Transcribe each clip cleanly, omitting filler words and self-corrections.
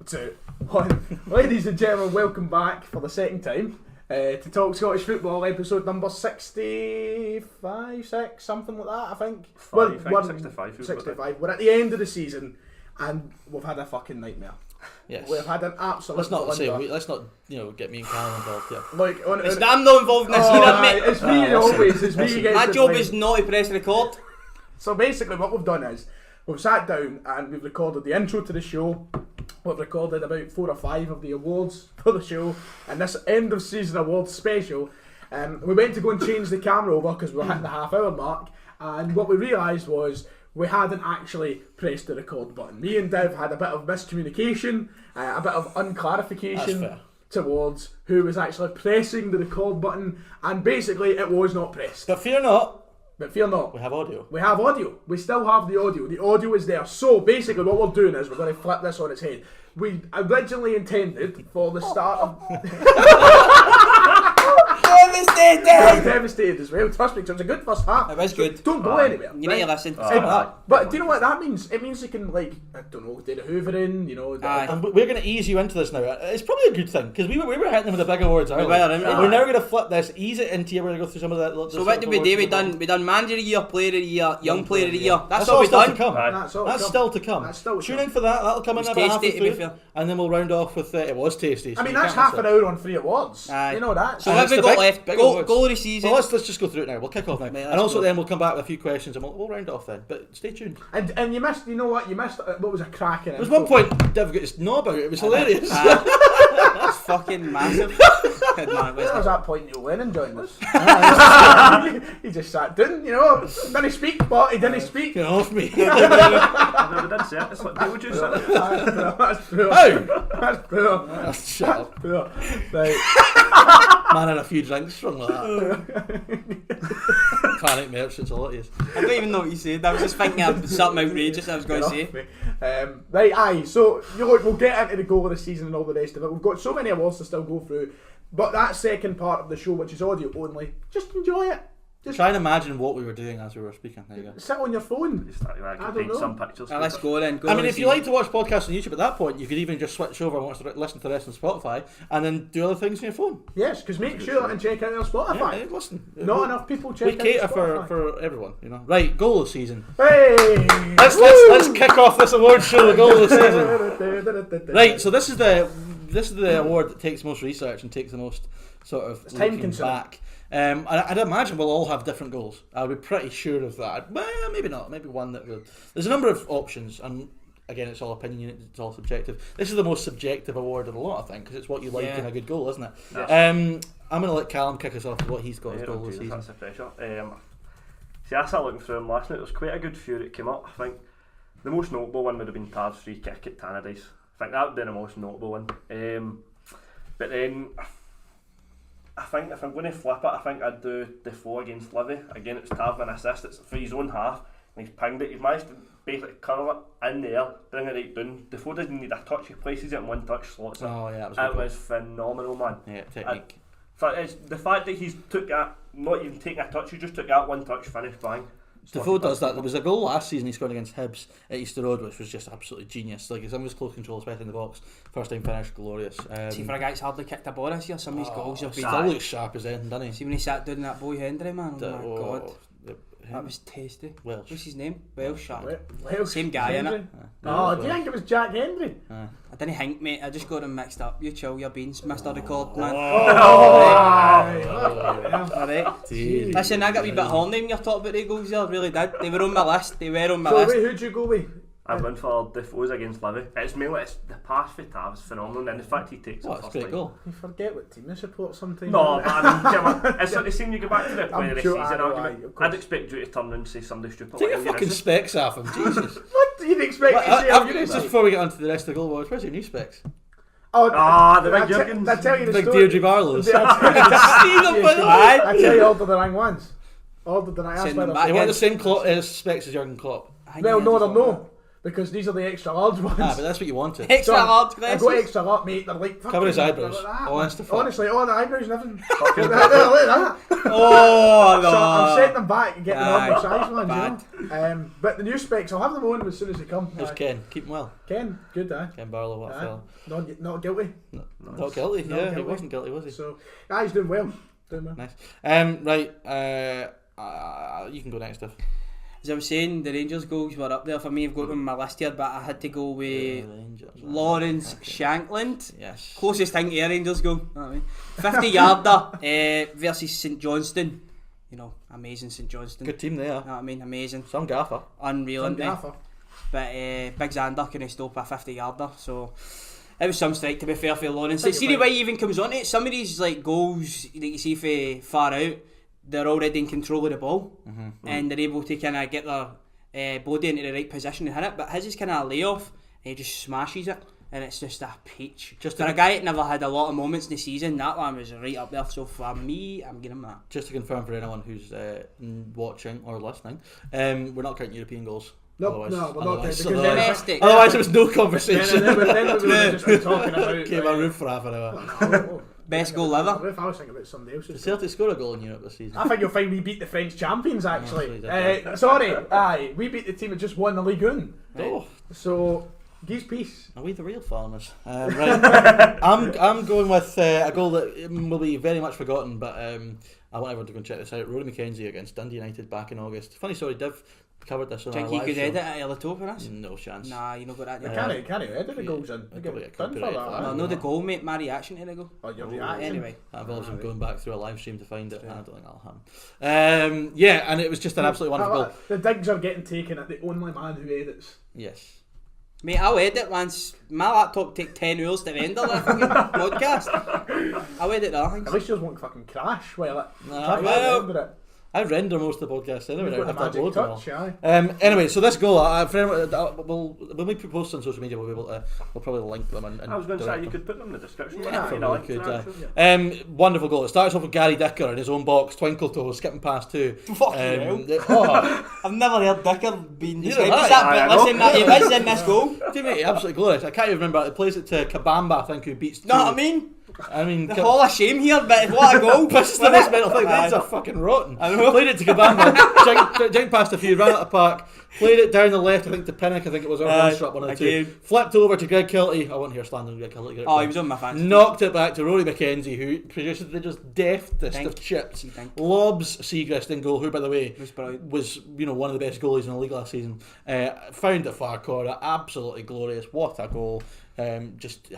2, 1. Ladies and gentlemen, welcome back for the second time to Talk Scottish Football, episode number 65, 6, something like that, I think. 65. 65. We're at the end of the season and we've had a fucking nightmare. Yes. We've had an absolute let's not get me and Callum involved here. Like, I'm not involved in this either, mate. It's me always. It's me against My the job blame. is not to press record. So basically what we've done is we've sat down and we've recorded the intro to the show. We've recorded about 4 or 5 of the awards for the show, and this end of season awards special. We went to go and change the camera over because we were hitting the half-hour mark, and what we realised was we hadn't actually pressed the record button. Me and Dev had a bit of miscommunication, a bit of unclarification towards who was actually pressing the record button, and basically it was not pressed. But fear not. We have audio. We have audio. We still have the audio. The audio is there. So basically what we're doing is we're going to flip this on its head. We originally intended for the start of... Devastated as well. Trust me, because it was a good first half. It was good. Don't go anywhere. You need to listen. But do you know what that means? It means you can, like, I don't know, do the hoovering, you know. And we're going to ease you into this now. It's probably a good thing, because we were hitting them with the big awards earlier. We're now going to flip this, ease it into you. We're going to go through some of that. So what did we do? We done Manager of the Year, Player of the Year, Young Player of the Year. That's all we done. That's still to come. Tune in for that. That'll come in about halfway through. And then we'll round off with it was tasty. I mean, that's half an hour on 3 awards. You know that. So what have we got left? Goal of the season. Well, let's just go through it now. We'll kick off now. And also then we'll come back with a few questions and we'll round it off then. But stay tuned. And you missed, you know what? You missed what was a cracking. There was one point Dev got his knob out. It was hilarious. That's fucking massive. There was that point Neil Lennon joined us. He just sat down, you know. Didn't speak, but he didn't speak. Get off me. I never did say it. It's like Beetlejuice. That's poor. That's poor. Shut up. Poor. Right. Man had a few drinks from like that. Panic merchants, all it is. I don't even know what you said. I was just thinking of something outrageous I was going to say. Right, aye. So we'll get into the goal of the season and all the rest of it. We've got so many awards to still go through, but that second part of the show, which is audio only, just enjoy it. Try and imagine what we were doing as we were speaking. There you go. Sit on your phone. I don't know. Some pictures. Let's go then. I mean, if you like to watch podcasts on YouTube at that point, you could even just switch over and listen to the rest on Spotify and then do other things on your phone. Yes, because make sure and check out our Spotify. Yeah, listen. Not enough people check out Spotify. We cater Spotify. for everyone, you know. Right, goal of the season. Hey! Let's kick off this award show, the goal of the season. Right, so this is the award that takes most research and takes the most sort of looking back. I'd imagine we'll all have different goals. I'll be pretty sure of that. Well, maybe not. Maybe one that will. There's a number of options, and again, it's all opinion. It's all subjective. This is the most subjective award of the lot, I think, because it's what you like in a good goal, isn't it? Yes. I'm going to let Callum kick us off with what he's got as goal this season. That's the pressure. See, I started looking through them last night. There was quite a good few that came up. I think the most notable one would have been Tav's free kick at Tannadice. I think that would be the most notable one. But then I think if I'm going to flip it, I think I'd do Defoe against Livy. Again, it's Tav an assist. It's for his own half, and he's pinged it. He's managed to basically curl it in the air, bring it right down. Defoe doesn't need a touch. He places it in one touch, slots it. Oh yeah, it was phenomenal, man. Yeah, technique. It's the fact that he's took that, not even taking a touch, he just took that one touch, finished, bang. Defoe does that. There was a goal last season he scored against Hibs at Easter Road, which was just absolutely genius. Like, some of his close control, especially in the box, first time finish, glorious. See, for a guy who's hardly kicked a ball this year, some of his goals have been. Still looks sharp as anything, doesn't he? See when he sat down that boy Hendry, man. Oh my god. That was tasty. Welsh. What's his name? Welsh sharp. Welsh. Same guy, innit? Oh, do you think it was Jack Hendry? I didn't think, mate. I just got him mixed up. You chill your beans, Mr. Record, man. Alright. Listen, I got a wee bit horny when you're talking about the goals there. I really did. They were on my list. They were on my list. Wait, who'd you go with? I've went for Defoe's against Livy. It's mainly the pass for Tav is phenomenal, and the fact he takes it first great goal. You forget what team you support sometimes. No, but I mean, it's like the same. You go back to the player of the season argument. I'd expect you to turn around and say something stupid. Take your fucking specs off him, Jesus. What do you expect me to say? Just before we get on to the rest of the goal awards, where's your new specs? The big Jurgens. I tell you the big story. Deirdre Barlow's. I tell you older than I once. Older than I asked. They want the same specs as Jurgen Klopp. Well, no, they're no. because these are the extra large ones. Ah, but that's what you wanted. Extra large I glasses. got extra large, mate. They're like Cover his fucking- eyebrows. they're like that, Honest man. to fuck. Honestly, all the eyebrows and everything. Look at that. Oh no. So I'm setting them back and getting the Aye. normal size ones, Bad. you know. But the new specs, I'll have them on as soon as they come. There's Aye. Ken. Keep him well. Ken, good, Ken Barlow, what a Aye. fella. Not guilty. Not guilty. Not Yeah, he guilty. wasn't guilty, was he? So, he's doing well. Nice. Right. You can go next, Steph. As I was saying, the Rangers goals were up there for me. I've got them on my list here, but I had to go with Lawrence Shankland. Yes. Closest thing to a Rangers goal. You know what I mean? 50-yarder versus St Johnstone. You know, amazing St Johnstone. Good team there. You know what I mean? Amazing. Some gaffer. Unreal, Some isn't it? gaffer. But Big Xander couldn't stop a 50-yarder, so it was some strike, to be fair, for Lawrence. Think See the about way he even comes on it. Some of these like goals that you see for far out, they're already in control of the ball, and they're able to kind of get their body into the right position and hit it. But his is kind of a layoff, and he just smashes it, and it's just a peach. Just For a guy that never had a lot of moments in the season, that one was right up there. So for me, I'm giving him that. Just to confirm for anyone who's watching or listening, we're not counting European goals. No, Otherwise- no, we're not otherwise- because otherwise- Domestic. Otherwise, there was no conversation. then we would have just been talking about. Came on roof for half an hour. Best goal ever. I was thinking about somebody else's. Did Celtic score a goal in Europe this season? I think you'll find we beat the French champions actually. Oh, Sorry, aye, we beat the team that just won the Ligue 1. Oh, So, geese peace. are we the real farmers? Right. I'm going with a goal that will be very much forgotten, but I want everyone to go and check this out. Rory McKenzie against Dundee United back in August. Funny story, Div covered this on our Think you live could show. edit it at the top for us? No chance. Nah, you not got that. They yet. can't edit the goals in. They Probably get a done for copyright that. for that. No, aye. no, the goal, mate. My reaction to the goal. Oh, your reaction. Anyway. That involves him Aye. going back through a live stream to find it. I don't think that'll happen. Yeah, and it was just an absolutely wonderful goal. The digs are getting taken at the only man who edits. Yes. Mate, I'll edit once. My laptop take 10 hours to render that fucking podcast. I'll edit that, I think. At least yours won't fucking crash while it. Nah, trying to well, remember it. I render most of the podcasts anyway. You've got the I have to magic upload them all. touch, aye. Anyway, so this goal, when we put posts on social media, we'll be able to, we'll probably link them. And I was going to say direct you them. could put them in the description. Yeah, you know, probably like, could, Wonderful goal. It starts off with Gary Dicker in his own box, twinkle toe, skipping past two. Fucking Oh, I've never heard Dicker being You described know as that? that, I but know. listen, he was in this goal. to me, absolutely glorious. I can't even remember. It plays it to Kabamba, I think, who beats. Know what I two. mean? I mean, The hall of shame here, but what a goal. This is the most mental thing. That's a fucking rotten. I know. Played it to Kabamba, jumped past a few, ran out the park, played it down the left, I think to Pinnock, I think it was, or Holmstrup, one of the two. again. Flipped over to Greg Kiltie. I wasn't here standing Greg Kiltie. Get it Oh, right. he was on my fancy. Knocked it back to Rory McKenzie, who produced the just deftest Think. of chips. You think. Lobs Seagrist in goal, who, by the way, Was brilliant. was one of the best goalies in the league last season. Found the far corner, absolutely glorious. What a goal! Just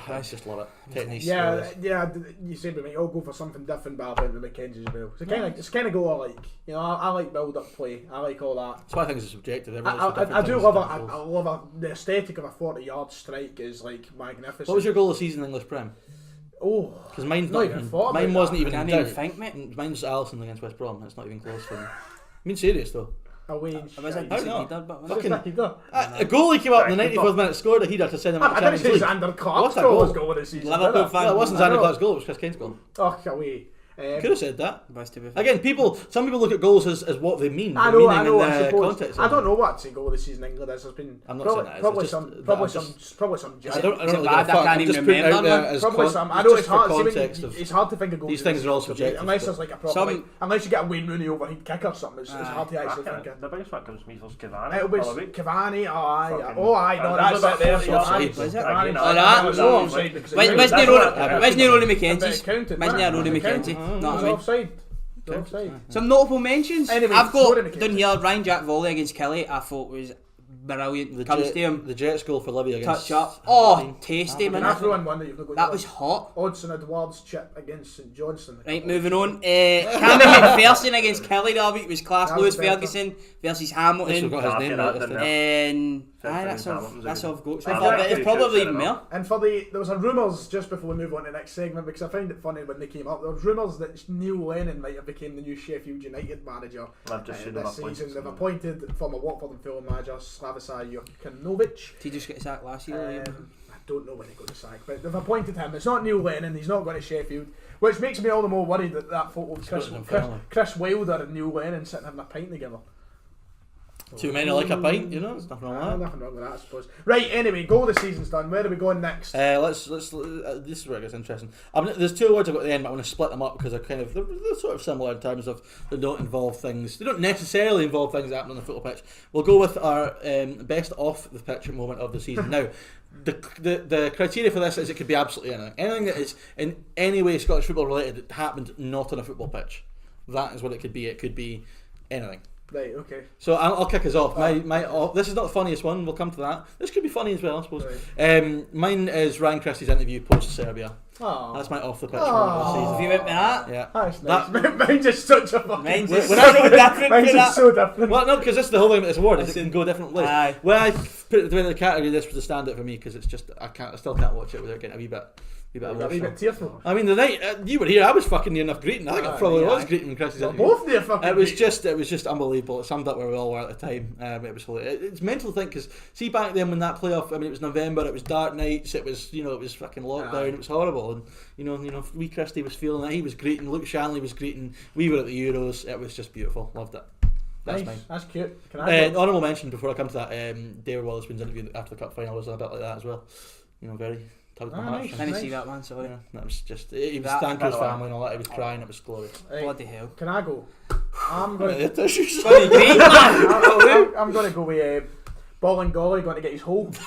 love it. Technique. Yeah. You said we might all go for something different, but I think the Mackenzie's as well. It's kind of goal I like. You know, I like build-up play. I like all that. That's why I think it's subjective. Everyone looks for I different do things love in it. different I goals. love the aesthetic of a 40-yard strike is like magnificent. What was your goal this season in English Prem? Oh, Because mine's Not not even even. thought about Mine wasn't that. even in Can't even doubt. think, mate. Mine's Alisson against West Brom. It's not even close for me. I mean, serious though. away in I was a shite. decent know. leader, but Fucking- Fucking. A goalie came up in the 94th minute, scored a header to send him out I to didn't Champions say League. Xander Clark's What's that goal goal? was goal of the season. Liverpool did it? fan. Well, it wasn't I Xander know. Clark's goal, it was Chris Kane's goal. Oh, away. Could have said that. was to be fair. Again, some people look at goals as what they mean. I the know, meaning I know. and I the suppose. context. I don't know what to goal this season in England is. There's been I'm not probably, saying that. probably It's some, just probably that I'm some, probably some. I don't Is it really bad? give a fuck. I can't I'm even just putting it out remember, there man. as Probably con- some. I know just it's for hard. See, context of it's hard to think of goals. these things are all subjective, subjective, unless but- there's like a proper, Some- like, unless you get a Wayne Rooney overhead kick or something. It's hard to actually think of. The biggest one comes to me was Cavani. It was the other week. Cavani. Oh, aye. Fucking- Oh, aye. No, There's that's a bit there, it. yeah. Offside. Was it? Again, Oh, that? was no offside because it Wasn't counted. That's Rory But it McKenzie's? counted, Wasn't wasn't Rory it? McKenzie? It No, was I mean. offside. It was offside. Some notable mentions. Anyway, I've Rory got McKenzie. done here Ryan Jack volley against Killie. I thought was brilliant. Comes to him, The Jets goal for Livy against touch up. Oh, Aberdeen. tasty, Can I man. throw in one that you've not got? That was hot. Odson Edwards chip against St Johnstone. Right, moving on. Cameron McPherson against Kelly the other week was class. That Lewis was better. Ferguson versus This Hamilton. got his name Yeah, right that this didn't time. And Sounds that's like all. Hamilton's That's a all I've got. So I far, think but it's two probably chips even in a more. And there was a rumours just before we move on to the next segment because I found it funny when they came up. There was rumours that Neil Lennon might have become the new Sheffield United manager I've just seen them this appointed season. They've someone. appointed former Watford and Fulham manager Slavisar Jokanovic. He just got sacked last year. I don't know when he got the sack, but they've appointed him. It's not Neil Lennon. He's not going to Sheffield, which makes me all the more worried that photo of got his own Chris family. Wilder and Neil Lennon sitting having a pint together. Too many like a pint, you know. There's nothing wrong with that. Nothing wrong with that, I suppose. Right, anyway, goal of the season's done. Where are we going next? Let's. This is where it gets interesting. There's two awards I've got at the end, but I want to split them up because they're sort of similar in terms of they don't involve things. They don't necessarily involve things that happen on the football pitch. We'll go with our best off the pitch moment of the season. Now, the criteria for this is it could be absolutely anything that is in any way Scottish football related that happened not on a football pitch. That is what it could be. It could be anything. Right, okay. So I'll kick us off. This is not the funniest one. We'll come to that. This could be funny as well, I suppose. Right. Mine is Ryan Christie's interview post Serbia. Aww. That's my off the pitch moment of the season. If you went with that, yeah, that's nice. Mine's just such a fucking. Mine's just so different. Mine's just so different. Well, no, because this is the whole thing with this award. It can go different ways. Aye. When I put it in the category, this was a standout for me because it's just I still can't watch it without getting a wee bit tearful. I mean, the night you were here, I was fucking near enough greeting. I think I probably was greeting when Christie's interview. Both near fucking. It was just unbelievable. It summed up where we all were at the time. It was hilarious. It's mental to think because see back then when that playoff. I mean, it was November. It was dark nights. It was it was fucking lockdown. It was horrible. And you know, wee Christie was feeling it. He was greeting. Luke Shanley was greeting. We were at the Euros. It was just beautiful. Loved it. That's nice. mine. That's cute. Can I honourable mention before I come to that. David Wallace's interview after the cup final was a bit like that as well. You know, very. Nice. I didn't see that one, sorry. Yeah, that was just he was thanking his family and all that. He was crying. It was glorious. Right. Bloody hell. Can I go? I'm going to go with Ball and Golly going to get his hole. That's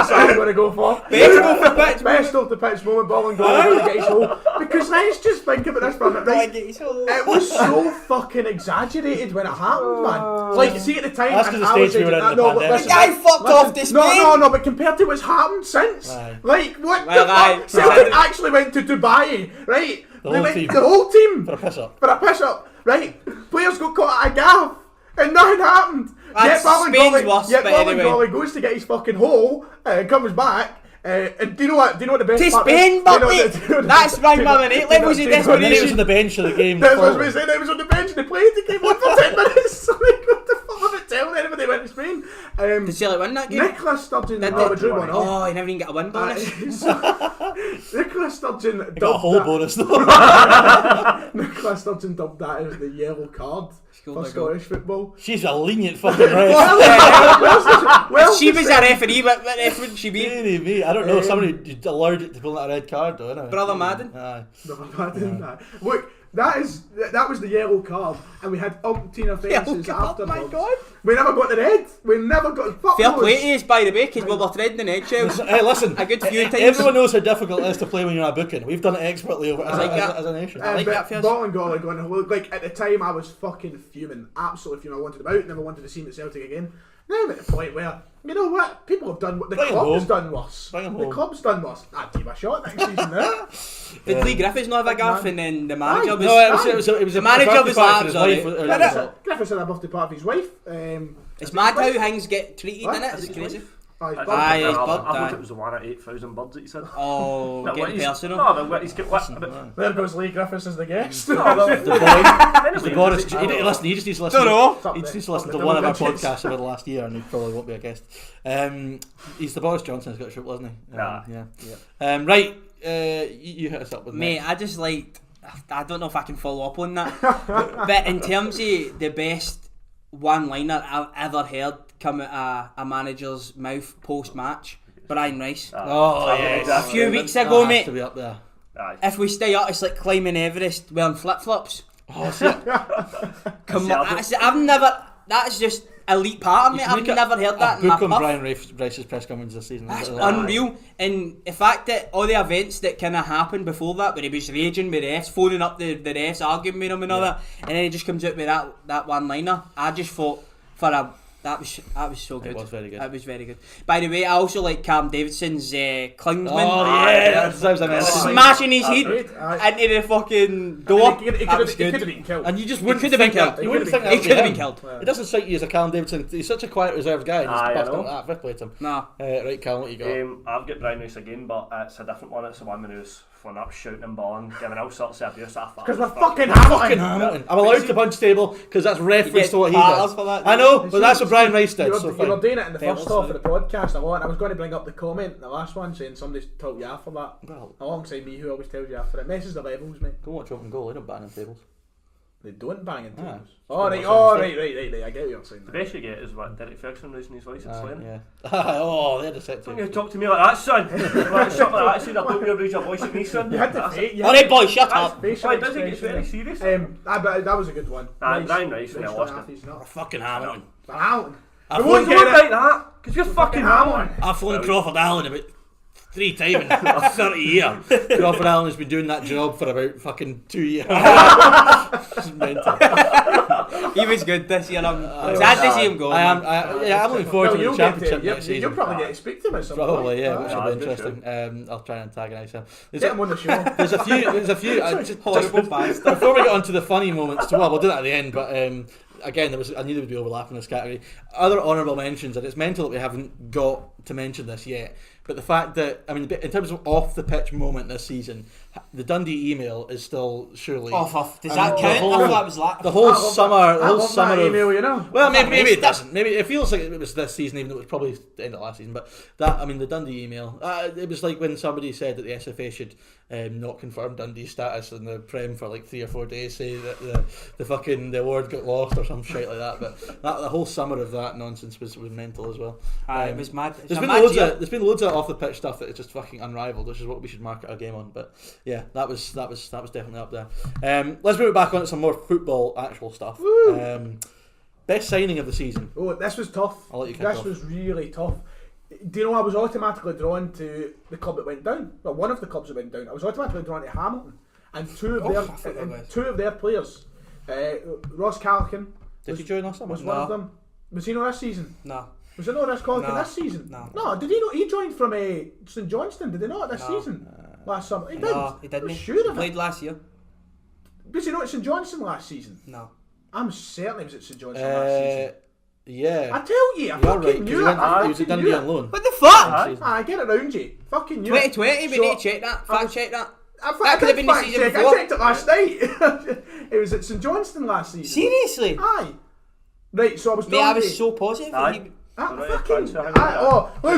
what I'm going to go for. Best off the pitch moment. Ball and Golly going to get his hole. Because let's just think about this for a minute. Right? It was so fucking exaggerated when it happened, man. Like, see at the time, that's because the stage we were in the pandemic. The guy fucked off this game. No, but compared to what's happened since, like, what well, the fuck? Celtic actually went to Dubai, right? The whole team for a piss up, right? Players got caught at a gaff, and nothing happened. Yet Golly goes to get his fucking hole and comes back. And do you know what the best part is? That's round about 8 levels of desperation. He was on the bench of the game. That's what I was saying. He was on the bench and they played the game for 10 minutes. So like, what the fuck am I telling anybody went to Spain? Did Celtic win that game? Nicholas Sturgeon. He never even got a win bonus. Nicholas Sturgeon got a whole bonus though. Nicholas Sturgeon dubbed that as the yellow card for Scottish football. She's a lenient fucking ref. Well, she was a referee, but what ref would she be? Me. I don't know. Somebody allergic to pulling out a red card, though. Anyway. Brother Madden. Brother Madden. Look, that was the yellow card, and we had umpteen offences afterwards. Oh my god! We never got the red. We never got. Fair play to us, by the way, because we were treading in eggshells. Hey, listen. A good few times. Everyone knows how difficult it is to play when you're not booking. We've done it expertly over as a nation. I like that. Ball and Golly going. Like at the time, I was fucking fuming, absolutely fuming. I wanted them out. Never wanted to see him at Celtic again. Now I'm at the point where, you know what, people have done what the club's done worse. The club's done worse. I'd give a shot next season now. Did Lee Griffiths not have a gaff and then the manager was... No, it was the manager was like... Griffiths had a birthday party for his wife. It's mad how things get treated, isn't it? It's crazy. I thought it was the one at 8,000 birds that you said. Oh, getting personal. No, but he's got there goes Lee Griffiths as the guest. The Boris. Listen, he just needs to listen. He just needs to listen to one of our podcasts over the last year, and he probably won't be a guest. He's the Boris Johnson who's got a show, wasn't he? Yeah. Right, you hit us up with mate. I just liked. I don't know if I can follow up on that, but in terms of the best one-liner I've ever heard come out a manager's mouth post-match, Brian Rice. A few weeks ago, mate. To be up there. If we stay up, it's like climbing Everest wearing flip-flops. Oh, see it. Come on, I've never. That's just elite part of me. I've never heard that. Book on Brian Rice's press conference this season. That's unreal. And the fact that all the events that kind of happened before that, where he was raging with refs, phoning up the refs, arguing with him and all that, and then he just comes out with that one-liner. I just thought that was so good. It was very good. That was very good. By the way, I also like Callum Davidson's Klingsman. Oh yeah, smashing his head into the fucking door. He could have been killed. And you just wouldn't think that. You wouldn't think that. He could have been killed. It doesn't strike you as a Callum Davidson. He's such a quiet, reserved guy. And he's busting that. Fair play to him. Nah. Right, Callum, what you got? I've got Brian Rice again, but it's a different one. It's the one when he was flying up, shouting and balling, giving all sorts of abuse. Because we're fucking Hamilton. I'm allowed to punch table because that's reference to what he does. I know, but that's what Brian Rice did. You were doing it in the first half of the podcast a lot, and I was going to bring up the comment in the last one saying somebody's told you off for that. Well, alongside me, who always tells you off for it. Messes the levels, mate. Go watch open goal. I don't ban on tables. They don't bang into Ah. us. Right. I get what you're saying. The best you get is what Derek Ferguson raising his voice at Slaney. Yeah. Oh, they're deceptive. Don't you talk to me like that, son. Like something like that, son. I don't you raise your voice at me, son. You had to fake. Alright, boy, shut up. Why does it get very serious? But that was a good one. Ryan Rice when I lost it. He's not. Fucking Hamilton. Hamilton. I Won't phoned, get it like that, because you're fucking Hamilton. I phoned Crawford Allen about 3 times in 30 years. Crawford Allen has been doing that job for about fucking 2 years. It's mental. He was good this year. I'm sad to see him go. I'm looking forward to the championship next season. You'll probably get to speak to him at some point. Probably, yeah, which will be interesting. I'll try and antagonise him. Get him on the show. There's a few. Horrible bastard. Before we get on to the funny moments, we'll do that at the end. But again, I knew there would be overlap in this category. Other honourable mentions, and it's mental that we haven't got to mention this yet. But the fact that, I mean, in terms of off the pitch moment this season, the Dundee email is still surely off. Does that count? I thought that was last. The whole summer of email, you know. Well, maybe it doesn't. Maybe it feels like it was this season, even though it was probably the end of last season. But that, I mean, the Dundee email, it was like when somebody said that the SFA should not confirm Dundee's status in the Prem for like 3 or 4 days, say that the award got lost or some shit like that. But the whole summer of that nonsense was mental as well. It was mad. There's been loads of off the pitch stuff that is just fucking unrivaled, which is what we should market our game on. But yeah, that was definitely up there. Let's move it back on to some more football actual stuff. Best signing of the season. Oh, this was tough. I'll let you kick off. This was really tough. Do you know I was automatically drawn to the club that went down? Well, one of the clubs that went down. I was automatically drawn to Hamilton, and two of their players, Ross Callaghan. Did he join us? Was one of them? Was he not this season? No. Was it not Ross Callaghan this season? No. Did he not? He joined from St Johnstone. Did he not this season? Last summer. He did. No, he didn't. I'm sure of it. Played last year. Was he not at St Johnstone last season? No. I'm certain he was at St Johnstone last season. Yeah. I tell you, I fucking knew it. He was at Dundee on loan. What the fuck? I get it round you. Fucking knew it. 2020, we need to check that. Fact check that. That could have been the season before. I checked it last night. It was at St Johnstone last season. Seriously? Aye. Right, so I was I was so positive. let's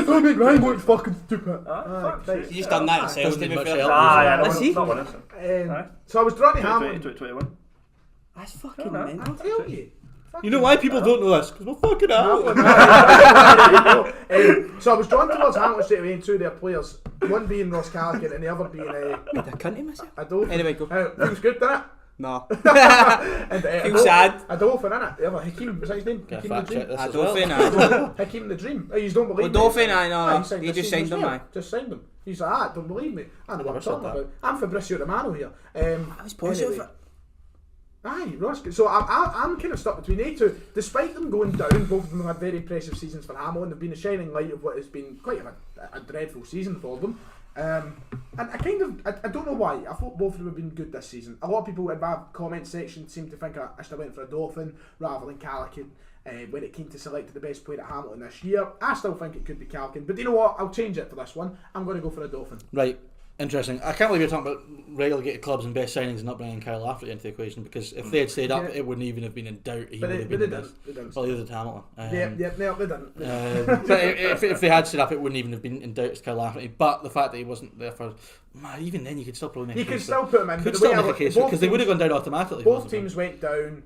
not make Ryan look fucking stupid. You just done that yourself, to be fair. So I was drawn to Hamilton. 2021. That's fucking mental. I'll tell you. You know why people don't know this? Because we're fucking out. So I was drawn towards Hamilton straight away, and two of their players, one being Ross Callaghan and the other being Made a cunt of myself. Adolph. Anyway, go. Feels good, doesn't it? No. Feels sad. Adolph, innit? The other Hakeem, was that his name? Can I Hakeem the fact check Dream. this as well? Dolphin, Hakeem the Dream. Oh, you don't believe me? Dolphin, I know. He just signed him, Just signed him. He's like, don't believe me. I know what I'm talking about. I'm Fabrizio Romano here. I was positive. Anyway. Aye, Ross. So I'm kind of stuck between the two. Despite them going down, both of them have had very impressive seasons for Hamilton. They've been a shining light of what has been quite a dreadful season for them. And I don't know why. I thought both of them have been good this season. A lot of people in my comment section seem to think I should have went for a Dolphin rather than Callaghan when it came to selecting the best player at Hamilton this year. I still think it could be Callaghan, but you know what? I'll change it for this one. I'm going to go for a Dolphin. Right. Interesting. I can't believe you're talking about relegated clubs and best signings and not bringing Kyle Lafferty into the equation, because if they had stayed up, it wouldn't even have been in doubt. He would have been best. Well, he was at Hamilton. They didn't. But if they had stayed up, it wouldn't even have been in doubt as Kyle Lafferty. But the fact that he wasn't there for, even then, you could still probably make. You could still put him in. Could still make a case because they would have gone down automatically. Both teams went down.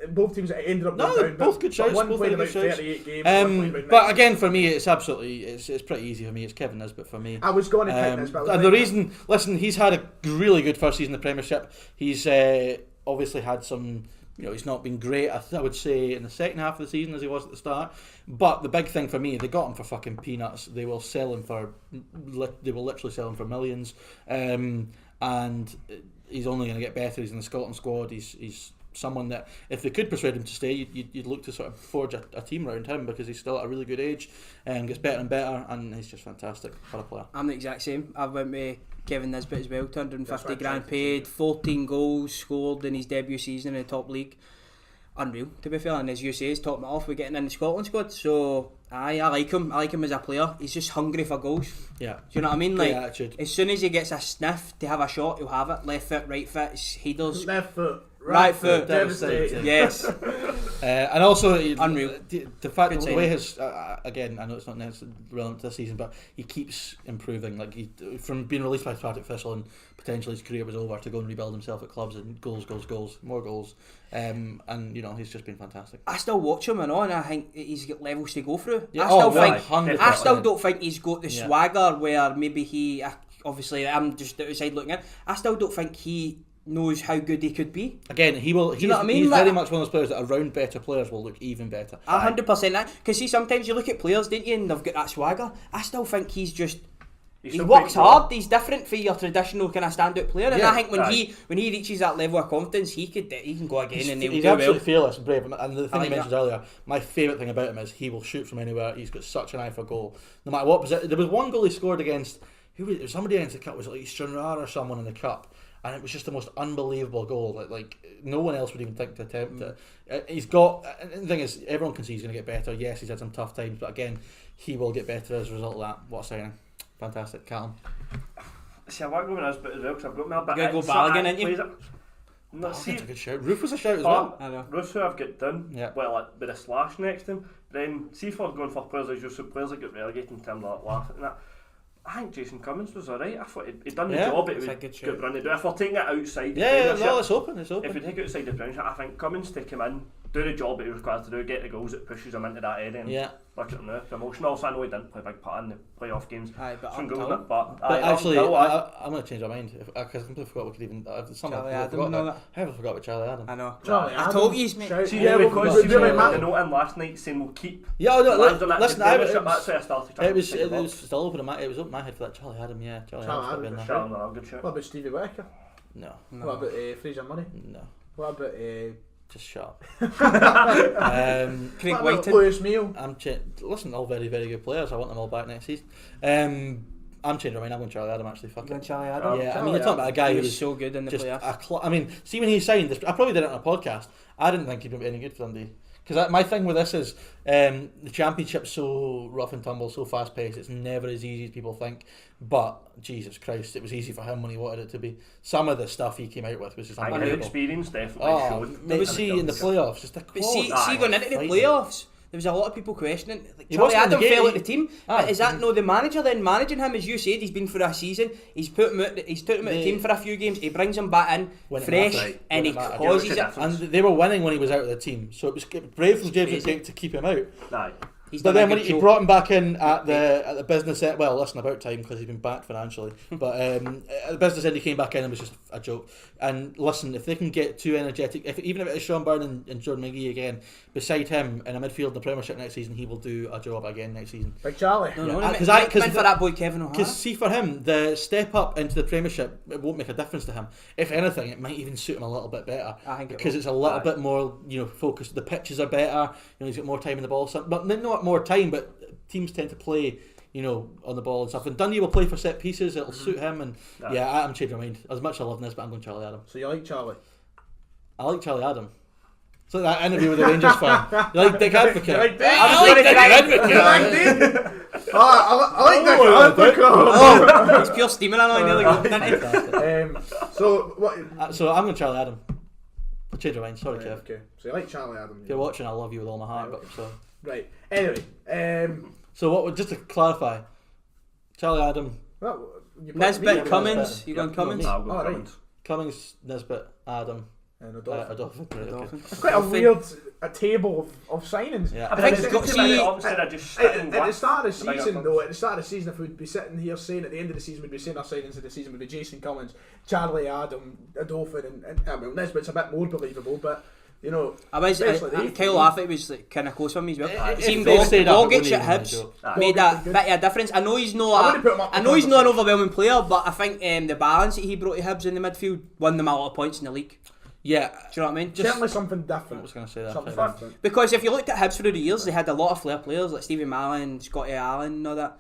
Both teams ended up going down. Both good shouts. One played about 38 games. But again, for me, it's absolutely it's pretty easy for me. It's Kevin Nisbet for me. I was going to pick Nisbet. And the reason, listen, he's had a really good first season in the Premiership. He's obviously had some. He's not been great, I would say, in the second half of the season as he was at the start. But the big thing for me, they got him for fucking peanuts. They will sell him for. They will literally sell him for millions. And he's only going to get better. He's in the Scotland squad. He's someone that, if they could persuade him to stay, you'd look to sort of forge a team around him, because he's still at a really good age and gets better and better, and he's just fantastic for a player. I'm the exact same. I went with Kevin Nisbet as well. 250 grand paid, 14 goals scored in his debut season in the top league. Unreal, to be fair. And as you say, he's topped it off with getting in the Scotland squad. So I like him. I like him as a player. He's just hungry for goals. Yeah. Do you know what I mean? Like, attitude. As soon as he gets a sniff to have a shot, he'll have it. Left foot, right foot, headers. Left foot. Right foot. Devastating. Yes. And also, Unreal. the fact Good that the way signing. his again, I know it's not necessarily relevant to this season, but he keeps improving. Like from being released by Partick Thistle and potentially his career was over to go and rebuild himself at clubs and goals, more goals. And he's just been fantastic. I still watch him and I think he's got levels to go through. Yeah, I still don't think he's got the Yeah. swagger where maybe he. Obviously, I'm just outside looking in. I still don't think he knows how good he could be. Again, he will. you know what I mean? He's Like- very much one of those players that around better players will look even better. 100%. Because see, sometimes you look at players, don't you, and they've got that swagger. I still think he's just. He's He still works pretty hard. He's different for your traditional kind of stand-up player, and Yeah, I think when he reaches that level of confidence, he can go again and he'll He's do absolutely well. fearless and brave. And the thing like you mentioned earlier, my favourite thing about him is he will shoot from anywhere. He's got such an eye for goal. No matter what position. There was one goal he scored against. Who was it? Somebody against the cup. Was it like Stranraer or someone in the cup? And it was just the most unbelievable goal that like no one else would even think to attempt it. He's got. And the thing is, everyone can see he's going to get better. Yes, he's had some tough times, but again, he will get better as a result of that. What a signing! Fantastic, Callum. See, I want to go with Nisbet as well because I've got my bit. You're gonna go Balogun, ain't you? No, Oh, see, that's a good shout. Roof was a shout as well. I know. Russ who I've got done, Yeah. well, like, with a slash next to him. Then, see if we're going for players as usual, players that get relegated in terms of like, laughing and that. I think Jason Cummins was alright. I thought he'd done the Yeah. job, but It's it a was good good shout. run to do. If we're taking it outside the Yeah, Premiership, no, it's open. It's if open. we take it outside the Premiership, I think Cummins to come in, do the job that he was required to do, get the goals that pushes him into that area. And Yeah. look at him now, promotional. So I know he didn't play a big part in the playoff games. Aye, but Some up goals till- in it, but But actually, I'm going to change my mind because I completely forgot we could even. Charlie Adam and all that. I haven't forgot about Charlie Adam. I know. Charlie I Adam, told you, mate. shout. See, Yeah, because we'll see, do the it, note in last night saying we'll keep. Yeah, no, Listen, listen, that's why I started. it was still open in my head for that Charlie Adam. Yeah, Charlie Charlie Adam's got to be Adam, in sure. there. No, good shot. What about Stevie Whittaker? No, What about Fraser Murray? no, What about just shut up. Craig what about Whiten. Lewis Meal? Listen, all very, very good players. I want them all back next season. I'm changing my mind. I'm going Charlie Adam actually. Fuck Going it. Charlie Adam. Yeah, I Charlie mean, you're talking about a guy He who was was so good in the just playoffs. I mean, see when he signed this, I probably did it on a podcast. I didn't think he'd be any good for Dundee because my thing with this is the championship's so rough and tumble, so fast paced. It's never as easy as people think. But Jesus Christ, it was easy for him when he wanted it to be. Some of the stuff he came out with was just I his unbelievable. experience definitely Oh, showed. mate, see in the playoffs, just the But quality. see going into the Fighting. playoffs, there was a lot of people questioning. Like, He Charlie wasn't in the Adam game, fell at the team. Aye. But is that no the manager then managing him? As you said, he's been for a season. He's put him out. He's took him out the team for a few games. He brings him back in When it fresh, mattered. and he When it mattered. causes Yeah, it. which is And they were winning when he was out of the team, so it was brave from James crazy. to keep him out. Aye. He's But done a then when good he job. brought him back in at the business end, well, listen, about time because he's been back financially. But at the business end, he came back in and was just a joke. And listen, if they can get too energetic, even if it is Sean Byrne and Jordan McGee again, beside him in a midfield in the Premiership next season, he will do a job again next season. Big Charlie. No, Yeah, because because for that boy Kevin O'Hara. Because see, for him, the step up into the Premiership, it won't make a difference to him. If anything, it might even suit him a little bit better. I think it because will. it's a little Aye. bit more, focused. The pitches are better. He's got more time in the ball. But not more time, but teams tend to play, on the ball and stuff. And Dundee will play for set pieces. It'll suit him. And Aye. yeah, I'm changing my mind. As much as I love this, but I'm going Charlie Adam. So you like Charlie? I like Charlie Adam. It's like that interview with the Rangers fan. You like Dick Advocate? You like Dick? I like Dick Advocate. You like Dick? I like Dick. Oh, he's pure steaming along nearly going, didn't he? So what? So I'm going Charlie Adam. I'll change my mind. Sorry, Right, Kev. okay. So you like Charlie Adam? If you're watching, I love you with all my heart. Right, But so. Right. Anyway, So just to clarify, Charlie Adam, well, you put Nisbet, me- Cummins. You going Yeah, Cummins? I'll go Oh, right. Cummins. Cummings, Nisbet, Adam, and Adolph. Adolphin. Okay. It's quite a weird table of signings. Yeah. I think think it's got- it's see- instead of just sitting At the start of the the bigger season, club. though, at the start of the season, if we'd be sitting here saying at the end of the season, we'd be saying our signings of the season would be Jason Cummins, Charlie Adam, Adolphin, and well, Nisbet's a bit more believable, but I was. especially they- Kyle Laffey was like, kind of close for me as well. If It seemed they stayed up, it Bogic wouldn't at even be a Hibs joke. Aye. made Bogic a was good. bit of a difference. I know he's I not. wouldn't put him up I know he's not an conversation. overwhelming player, but I think the balance that he brought to Hibs in the midfield won them a lot of points in the league. Yeah, Do you know what I mean? Certainly something I different. was going to say that. Something Fair different. Because if you looked at Hibs through the years, they had a lot of flair players like Stevie Mallon, Scotty Allen, and all that.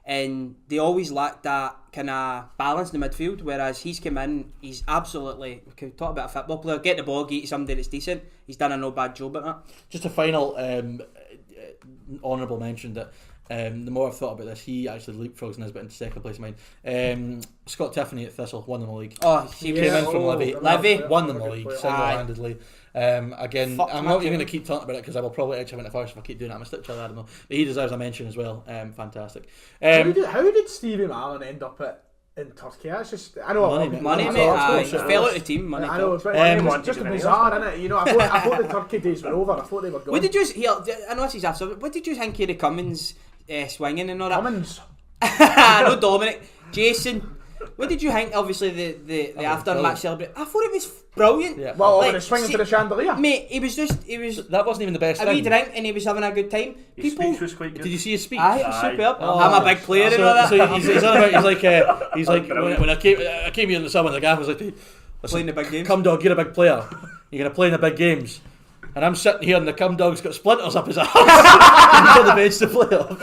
And they always lacked that kind of balance in the midfield. Whereas he's come in, he's absolutely. We can talk about a football player, get the ball, get to somebody that's decent. He's done a no bad job at that. Just a final honourable mention that the more I've thought about this, he actually leapfrogs Nisbet into second place of mine. Scott Tiffany at Thistle won them the league. Oh, he Came in from Levy won them the league single-handedly. Again, I'm not even going to keep talking about it because I will probably edge him into first if I keep doing it. I'm a stitcher, I don't know. But he deserves a mention as well. Fantastic. How did Stevie Marlin end up in Turkey? That's just, I know money, mate. He fell out of the team. Money. I know, it's just bizarre, isn't it? You know, I thought the Turkey days were over. I thought they were gone. What did you? I know this is after. What did you think of the Cummins swinging and all that? Cummins. No, Dominic, Jason. What did you think? Obviously, the after-match celebration. I thought it was brilliant. Yeah. Well, like, swinging to the chandelier, mate. He was. That wasn't even the best. A wee drink, and he was having a good time. His speech was quite good. Did you see his speech? Aye, it was superb. I'm a big player and all that. So he's on about. He's like when I came here in the summer, the guy was like, playing the big games. Cum Dog, you're a big player. You're gonna play in the big games. And I'm sitting here and the Cum Dog's got splinters up his ass. He's on the bench to playoffs.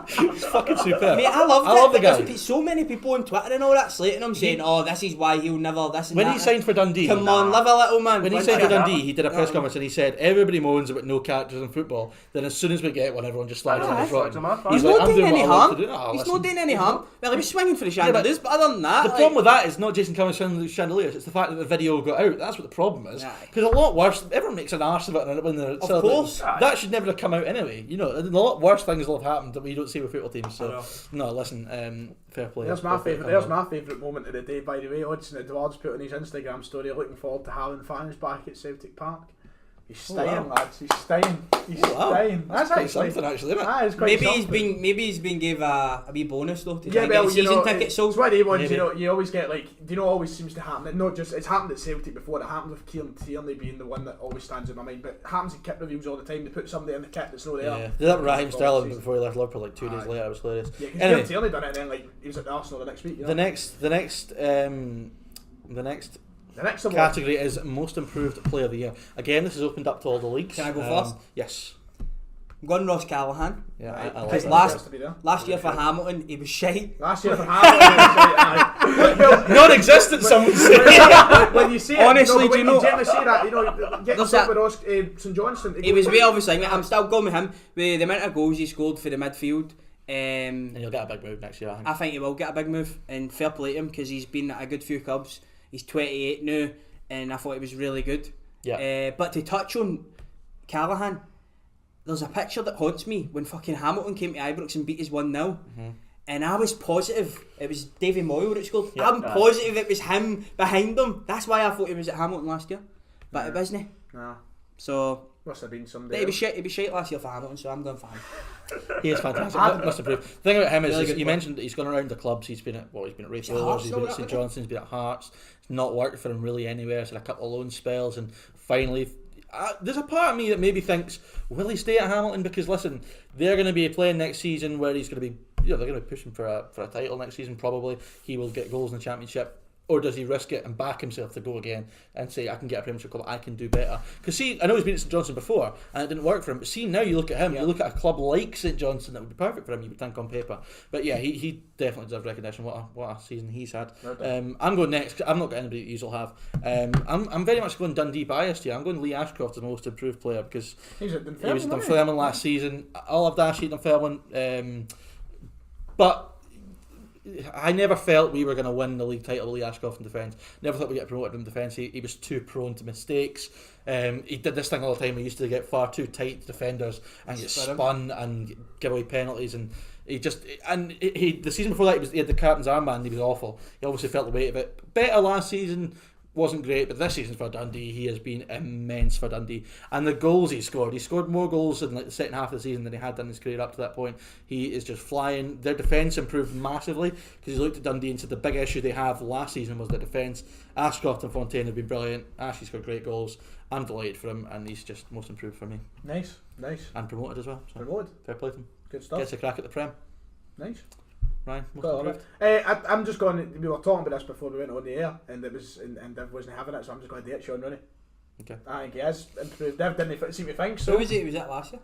It's fucking superb. Mate, I love the guy. There's so many people on Twitter and all that slating him, saying, "Oh, this is why he'll never this and when that." he signed for Dundee, come on, live a little man. When he signed for Dundee, he did a press conference and he said, "Everybody moans about no characters in football. Then as soon as we get one, everyone just slags him as rotten." He's not doing any harm. He's not doing any harm. Well, he was swinging for the chandeliers, but other than that, the problem with that is not Jason Cummins swinging the chandeliers. It's the fact that the video got out. That's what the problem is. Because a lot worse. Everyone makes an arse of it when they're of course. That should never have come out anyway. You know, a lot worse things will have happened that we don't see with football teams. So no, listen, fair play. There's my favourite moment of the day, by the way. Hudson Edwards put on his Instagram story, looking forward to having fans back at Celtic Park. He's staying, lads. He's staying. That's quite something, actually, isn't it? It's quite something. Maybe he's been gave a wee bonus though to get season tickets sold. It's one of the ones, you know, you always get always seems to happen. Not just it's happened at Celtic before. It happened with Kieran Tierney being the one that always stands in my mind. But it happens in kit reviews all the time. They put somebody in the kit that's not there. Yeah, did that Raheem Sterling before he left Liverpool like 2 days later. It was hilarious. Yeah, because Kieran Tierney done it, and then he was at Arsenal the next week. You know? The next category is most improved player of the year. Again, this is opened up to all the leagues. Can I go first? Yes. I'm going Ross Callaghan. Yeah, because last year for Hamilton, he was shite. Last year for Hamilton, he was shite. Non-existent. Someone said. When you say honestly, it, do you know? When you say that, you know, get yourself with Ross St Johnstone. He was way obviously. I'm still going with him with the amount of goals he scored for the midfield. And he'll get a big move next year. I think he will get a big move, and fair play to him because he's been at a good few clubs. He's 28 now, and I thought he was really good. Yeah. But to touch on Callaghan, there's a picture that haunts me when fucking Hamilton came to Ibrox and beat us 1-0. And I was positive it was Davy Moyle that scored. Yeah. I'm positive it was him behind them. That's why I thought he was at Hamilton last year. But it wasn't. No. So must have been somebody. He was shite last year for Hamilton, so I'm going for him. He is fantastic. Must improve. The thing about him is you mentioned that he's gone around the clubs. He's been at Raith Rovers, he's been at St Johnstone, he's been at Hearts. It's not worked for him really anywhere. He's had a couple of loan spells, and finally, there's a part of me that maybe thinks, will he stay at Hamilton? Because listen, they're going to be playing next season where he's going to be, they're going to be pushing for a title next season. Probably he will get goals in the Championship. Or does he risk it and back himself to go again and say, I can get a Premiership club, I can do better? Because see, I know he's been at St Johnstone before and it didn't work for him, but see, now you look at him, you look at a club like St Johnstone that would be perfect for him, you would think on paper. But yeah, he definitely deserves recognition. What a season he's had. I'm going next, I'm not got anybody that you'll have. I'm very much going Dundee biased here. I'm going Lee Ashcroft as the most improved player because he was at Dunfermline last season. I'll have Dashy at Dunfermline. But I never felt we were going to win the league title with Lee Ashcroft in defence. Never thought we'd get promoted in defence. He was too prone to mistakes. He did this thing all the time. He used to get far too tight to defenders and get spun and give away penalties. And he the season before that he had the captain's armband. He was awful. He obviously felt the weight of it. Better last season. Wasn't great, but this season for Dundee, he has been immense for Dundee. And the goals he scored more goals in the second half of the season than he had done in his career up to that point. He is just flying. Their defence improved massively because he looked at Dundee and said the big issue they have last season was their defence. Ashcroft and Fontaine have been brilliant. Ashley scored great goals. I'm delighted for him, and he's just most improved for me. Nice. And promoted as well. So promoted. Fair play to him. Good stuff. Gets a crack at the Prem. Nice. Ryan, I'm just going. We were talking about this before we went on the air, and it was and Dev wasn't having it, so I'm just going to do it. Sean Rooney. Okay. I think he has improved. Dev didn't seem to think so. Who was it? Was that last year?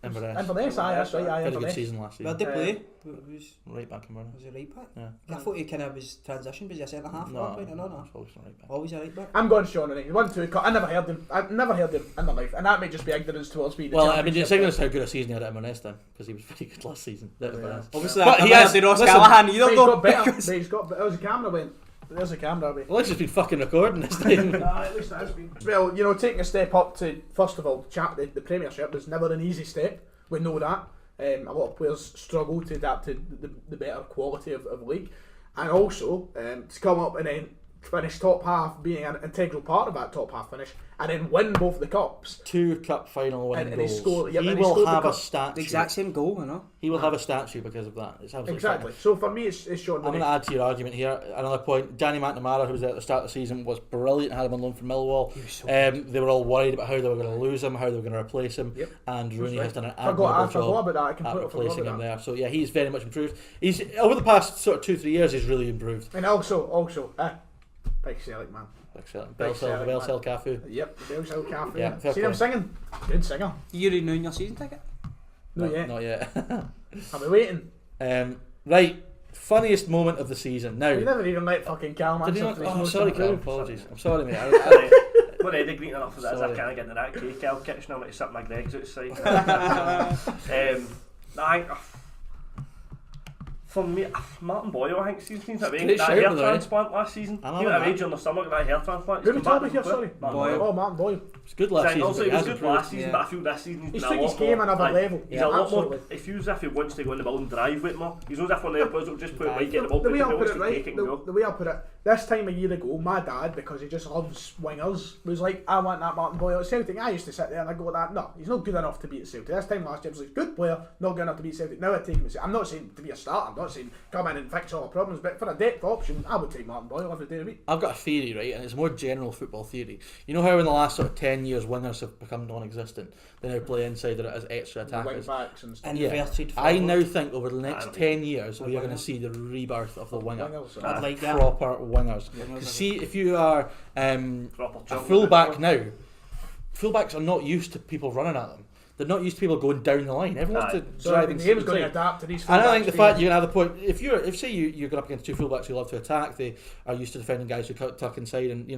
Inverness, aye, that's right, aye, Had a good Inverness. season last Well, season. did play. Was Right back in Inverness. he right back? Yeah. I thought he kind of was transition, was he a centre half? No, No. it's always not right back. Always a right back. I'm going Sean Rennie. 1-2. I never heard him. I never heard him in my life, and that may just be ignorance towards me. Well, I mean, it's ignorance how good a season he had at Inverness then, because he was pretty good last season. Obviously, But I he has- the Ross listen, Callahan But either he's though. got better. But he's got. There's a camera went. There's a camera away. Well, let's just been fucking recording this time. At least it has been. Well, taking a step up to first of all, the Premiership was never an easy step. We know that. A lot of players struggle to adapt to the better quality of the league, and also to come up and then finish top half, being an integral part of that top half finish, and then win both the cups. 2 cup final winning And he goals. scored- yep, he and he will scored the have a cup. statue. The exact same goal, you know. He will have a statue because of that. It's absolutely Exactly. fine. So for me, it's Sean I'm going Rennie. to add to your argument here. Another point. Danny McNamara, who was there at the start of the season, was brilliant. Had him on loan from Millwall. He was so They were all worried about how they were going to lose him, how they were going to replace him. Yep. And Rooney has done an I admirable forgot job about that. I at completely forgot replacing him about that. there. So yeah, he's very much improved. He's over the past sort of 2-3 years, he's really improved. And also, big Celtic man. Excellent. Big Bellsell Celtic Cafu. Yep, the Bellsell Cafe. Yeah, fair Seen him play. singing? Good singer. You renewing your season ticket? Not yet. Not yet. I'll be waiting. Right. Funniest moment of the season. Now. We never even let fucking Callum Did you answer. not? for his Oh, most sorry, Callum. improved. Apologies. I'm sorry, mate. We're ready green enough as it is. I Sorry. can't get into that cake. I'll catch now to sit my Greg's outside. For me, Martin Boyle, I think seems like Great that shout, hair by the way. transplant last season. I know He went that. away during the summer, got that hair transplant. Who we He's come talking back here, and sorry? quit. Boyle. Oh, Martin Boyle. It's good last season. Also, but he was has good improved. last season, Yeah. but I feel this season He's been took a his lot game more. another level. He's a lot more. Absolutely. It feels as if he wants to go in the ball and drive with more. He's not as if one of the players will just put it right, get the ball, The way put I'll it, put wants it to right, take it and go. the way I'll put it, this time a year ago, my dad, because he just loves wingers, was like, I want that Martin Boyle at Celtic. I used to sit there and I go like that, no, he's not good enough to beat Celtic. This time last year, he was like, good player, not good enough to beat Celtic. Now I take him. I'm not saying to be a starter, I'm not saying come in and fix all the problems, but for a depth option, I would take Martin Boyle every day of the week. I've got a theory, right, and it's a more general football theory. You know how in the last sort of 10 years wingers have become non-existent? They now play inside or as extra Wing attackers. backs and stuff. Inverted I forward. now think over the next don't 10 years we are winger. going to see the rebirth of the winger. Wingers, I'd like that. Proper wingers. Wingers To are see if you are Proper a jump. fullback now, fullbacks are not used to people running at them. They're not used to people going down the line. Everyone wants Aye. to So drive I think and the game's going to inside. adapt to these And I think fullbacks the fact you're going to have the point, if say you're going up against two fullbacks who love to attack, they are used to defending guys who tuck inside, and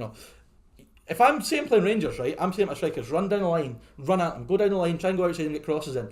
if I'm saying playing Rangers, right, I'm saying my strikers run down the line, run at them, go down the line, try and go outside and get crosses in,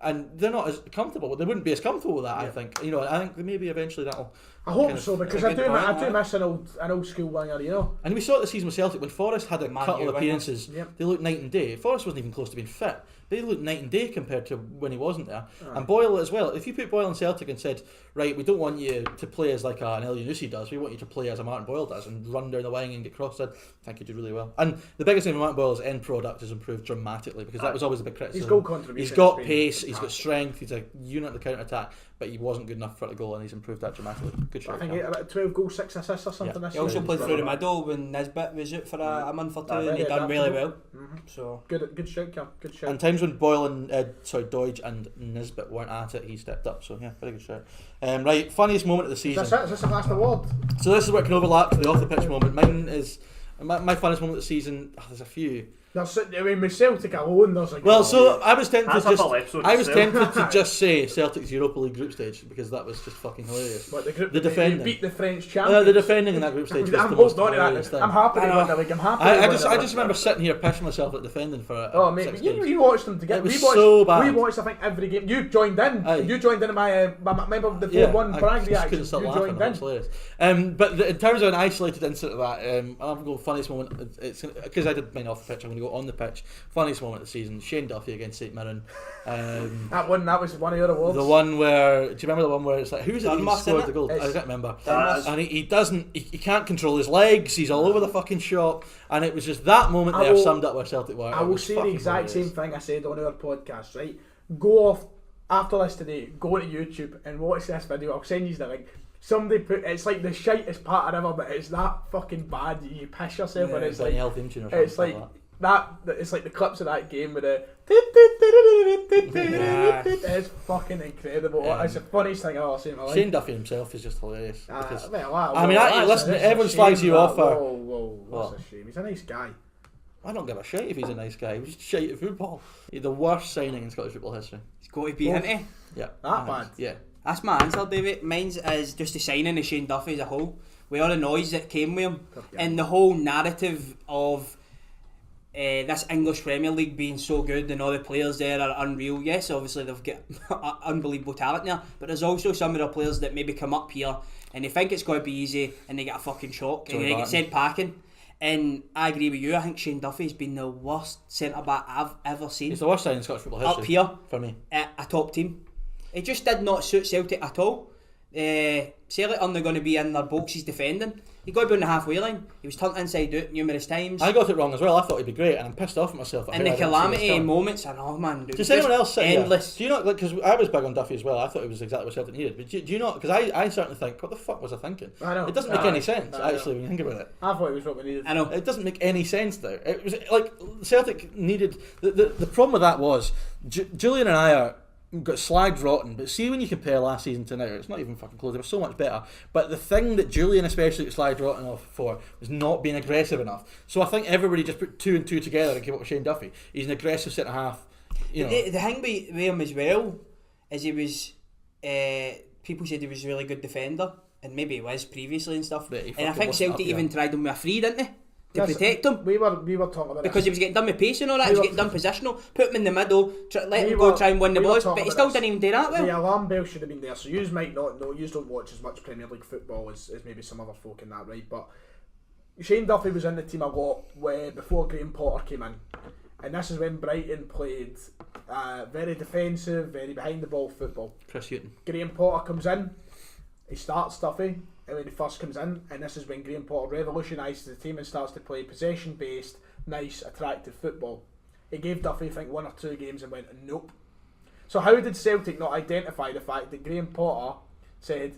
and they're not as comfortable. They wouldn't be as comfortable with that. I think, I think maybe eventually that'll. I hope kind of- so, because a I good do, point, I do aye. miss an old school winger, And we saw it this season with Celtic when Forrest had a Man couple U of winger. appearances. Yep. They looked night and day. Forrest wasn't even close to being fit. They looked night and day compared to when he wasn't there. Aye. And Boyle as well. If you put Boyle in Celtic and said, right, we don't want you to play as like an El Yunusi does, we want you to play as a Martin Boyle does and run down the wing and get crossed in, I think he'd do really well. And the biggest thing with Martin Boyle's end product has improved dramatically, because that was always a big criticism. His goal contribution. He's got has been pace, he's got fantastic. strength, he's a unit of the counter attack, but he wasn't good enough for the goal, and he's improved that dramatically. Good I shot. think Cam. about 12 goals, 6 assists or something Yeah. this He also season. played through the middle when Nisbet was out for a month or two, and he very done really well. adaptable. So Good shout, Cam. Good shout. And times when Boyle and Doidge and Nisbet weren't at it, he stepped up. So yeah, very good shout. Right, funniest moment of the season. Is this the last award? So this is what can overlap to the off the pitch moment. Mine is my funniest moment of the season. There's a few. With Celtic alone, there's like... Well, so I was tempted That's a full episode itself. to just say Celtic's Europa League group stage, because that was just fucking hilarious. What, the group the that defending. they beat the French champions. The defending in that group stage was I'm the most holding on to hilarious that. thing. I'm happy to I win know. the league. I'm happy I to win just the remember league. sitting here pissing myself at defending for Oh mate, 6 you games. watched them together. It was We watched, so bad. We watched, I think, every game. You joined in. Aye. You joined in my remember the 4-1 I brag just reaction. couldn't stop You laughing. joined That was in. hilarious. But in terms of an isolated incident of that, I'll go funniest moment. It's because I did mine off the pitch. I'm going to go on the pitch. Funniest moment of the season: Shane Duffy against St Mirren. That was one of your awards. The one where, do you remember the one where it's like, who's it that Dunmas, scored innit? the goal? I It's- can't remember. Dunmas. And he doesn't, he can't control his legs. He's all over the fucking shop. And it was just that moment there summed up where Celtic were. I It will was say the fucking exact hilarious. same thing I said on our podcast, right? Go off after this today, go to YouTube and watch this video. I'll send you the link. Somebody put, it's like the shitest part ever, but it's that fucking bad that you piss yourself, and It's it's like like, a health theme tune or something it's like that. it's like the clips of that game with the it's fucking incredible. It's the funniest thing I've ever seen in my life. Shane Duffy himself is just hilarious. Because Well, I mean, listen, that's a everyone shame, slags you that. off for- Whoa, that's What? a shame. He's a nice guy. I don't give a shit if he's a nice guy. He's shite at football. He's the worst signing in Scottish football history. He's got to be, isn't he? Yeah. That bad? Yeah. That's my answer, David. Mine's is just the signing of Shane Duffy as a whole. With all the noise that came with him. And the whole narrative of this English Premier League being so good and all the players there are unreal. Yes, obviously they've got unbelievable talent there, but there's also some of the players that maybe come up here and they think it's going to be easy and they get a fucking shock and they get sent packing. And I agree with you. I think Shane Duffy's been the worst centre back I've ever seen. He's the worst signing in Scottish football history. Up here for me. At a top team. It just did not suit Celtic at all. Celtic aren't going to be in their boxes defending. He got on the halfway line. He was turned inside out numerous times. I got it wrong as well. I thought he'd be great, and I'm pissed off at myself. And the calamity moments, I know, man. Does anyone else say endless? Do you not? Because I was big on Duffy as well. I thought it was exactly what Celtic needed. But do you not? Because I certainly think, what the fuck was I thinking? I know. It doesn't make any sense actually when you think about it. I thought it was what we needed. I know. It doesn't make any sense though. It was like Celtic needed. The problem with that was Julian and I got slagged rotten, but see when you compare last season to now, it's not even fucking close. They were so much better. But the thing that Julian especially got slagged rotten off for was not being aggressive enough. So I think everybody just put 2 and 2 together and came up with Shane Duffy. He's an aggressive centre half. You know. The thing with him as well is he was. People said he was a really good defender, and maybe he was previously and stuff. And I think Celtic even tried him with a free, didn't they? To protect him. We were talking about because he was getting done with pace and all that. He was getting done positional. Put him in the middle, let him go try and win the balls, but he still didn't even do that well. The alarm bell should have been there. So you might not know. You don't watch as much Premier League football as maybe some other folk in that, right? But Shane Duffy was in the team a lot before Graham Potter came in, and this is when Brighton played very defensive, very behind the ball football. Chris Hughton. Graham Potter comes in. He starts Duffy. And when he first comes in, and this is when Graham Potter revolutionises the team and starts to play possession-based, nice, attractive football. He gave Duffy, I think, 1 or 2 games and went, nope. So how did Celtic not identify the fact that Graham Potter said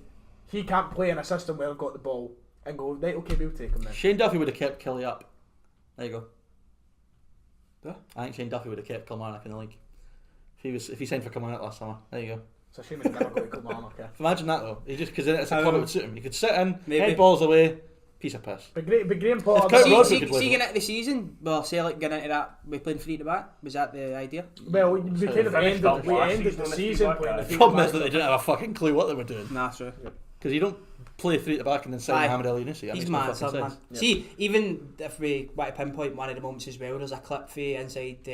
he can't play in a system where I've got the ball and go, right, okay, we'll take him then. Shane Duffy would have kept Killie up. There you go. Yeah. I think Shane Duffy would have kept Kilmarnock in the league. If he signed for Kilmarnock last summer. There you go. It's a shame he never got to Kilmarnock. Imagine that though. He just because it's a club that would suit him. He could sit in, head balls away, piece of piss. But Graham Potter. See, getting into the season, well, Celtic getting into that, we playing free to back. Was that the idea? Well, we kind of ended the season playing the free to back. The problem is that they didn't have a fucking clue what they were doing. Nah, true. Because you don't play free to back and then sign Mohamed El Yunusi. He's mad, man. Yep. See, even if we want to pinpoint one of the moments as well, there's a clip for inside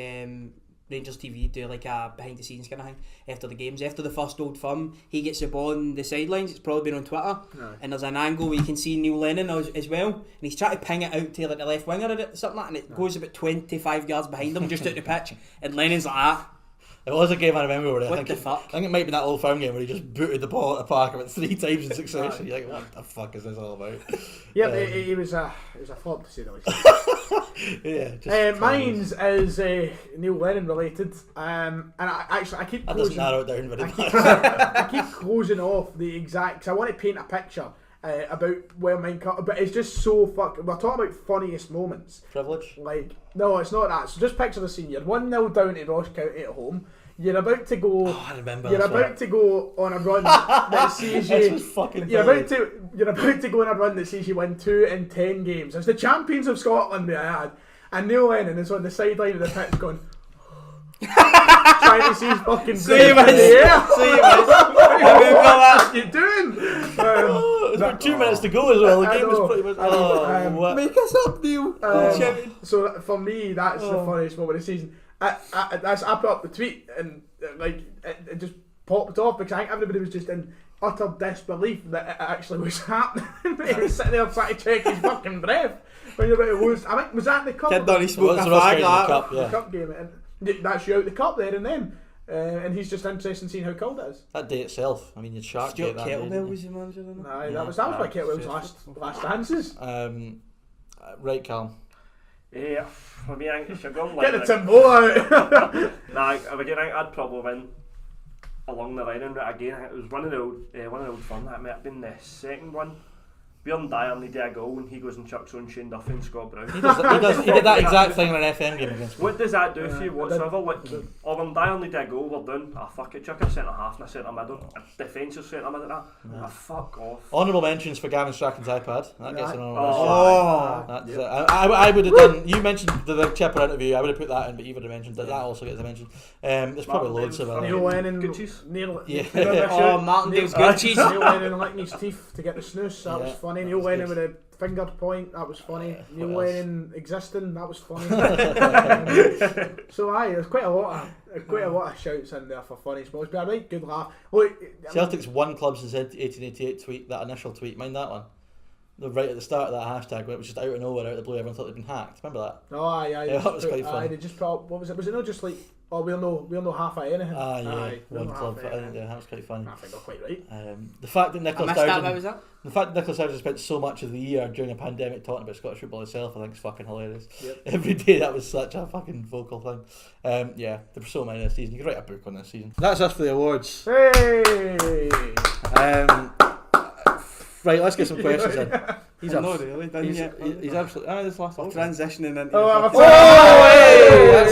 Rangers TV do like a behind the scenes kind of thing after the games. After the first Old Firm, he gets the ball on the sidelines. It's probably been on Twitter, and there's an angle where you can see Neil Lennon as well, and he's trying to ping it out to like the left winger or something like that, and it goes about 25 yards behind him, just out the pitch, and Lennon's like that. It was a game I remember where I think it might be that Old Firm game where he just booted the ball at the park about 3 times in succession. You're like, what the fuck is this all about? Yeah, it was a flop to say the least. Yeah. Mine's is Neil Lennon related, and I keep that closing. Doesn't narrow it down very much. I keep closing off the exact. Cause I want to paint a picture about where mine cut, but it's just so fucking. We're talking about funniest moments. Privilege. Like, no, it's not that. So just picture the scene. You're 1-0 down to Ross County at home. You're about to go. Oh, I remember. You're about to go on a run that sees you. This was fucking. You're about to go on a run that sees you win 2 in 10 games. It's the champions of Scotland we had, and Neil Lennon is on the sideline of the pitch going. Trying to see his fucking See you, man. What are you doing? There's about 2 minutes to go as well. The game was pretty much. Make us up, Neil. So for me, that's the funniest moment of the season. I put up the tweet and it just popped off because I think everybody was just in utter disbelief that it actually was happening. He was sitting there trying to check his fucking breath when you're about to lose. I think was that the cup? Kid Donny spoke a fag the cup game, and that's you out the cup there and then. And he's just interested in seeing how cold it is. That day itself, I mean, you'd shark Stuart that Kettlewell was the manager then? Nah, that was my Kettlewell's last dances. Right, Callum. Yeah, for me, I think it's a good Get the Timbo out. Again, I'd probably win along the line, and again, it was one of the old Firm. That might have been the second one. Bjorn Dyer needed a goal and he goes and chucks on Shane Duffy and Scott Brown. He did that exact thing in an FM game against me. What does that do for you whatsoever? Like, Bjorn Dyer needed a goal, we're down. Fuck it, chuck a centre half and a centre middle. A defensive centre middle. Fuck off. Honourable mentions for Gavin Strachan's iPad. That gets an honourable mention. Oh. I would have done. You mentioned the Chipper interview. I would have put that in, but you would have mentioned that. That also gets a mention. There's probably loads of Neil Lennon. Good cheese. Martindale's good cheese. Neil Lennon licking his teeth to get the snooze. That was funny. Neil Lennon with a finger point. That was funny. Neil Lennon existing. That was funny. So there's quite a lot of shouts in there for funny spots. But a right good laugh. Celtic's won club since 1888 tweet. That initial tweet. Mind that one. Right at the start of that hashtag, when it was just out of nowhere, out of the blue, everyone thought they'd been hacked. Remember that? Oh, aye. Yeah, that was quite funny. They just put up, what was it? Was it not just like, oh, we'll know half of anything? Yeah, one club. Yeah, that was quite funny. I think they're quite right. The fact that Nicola Sturgeon spent so much of the year during a pandemic talking about Scottish football itself, I think is fucking hilarious. Yep. Every day that was such a fucking vocal thing. Yeah, there were so many this season. You could write a book on this season. That's us for the awards. Hey! Right, let's get some questions in. He's absolutely this last one. Transitioning into That's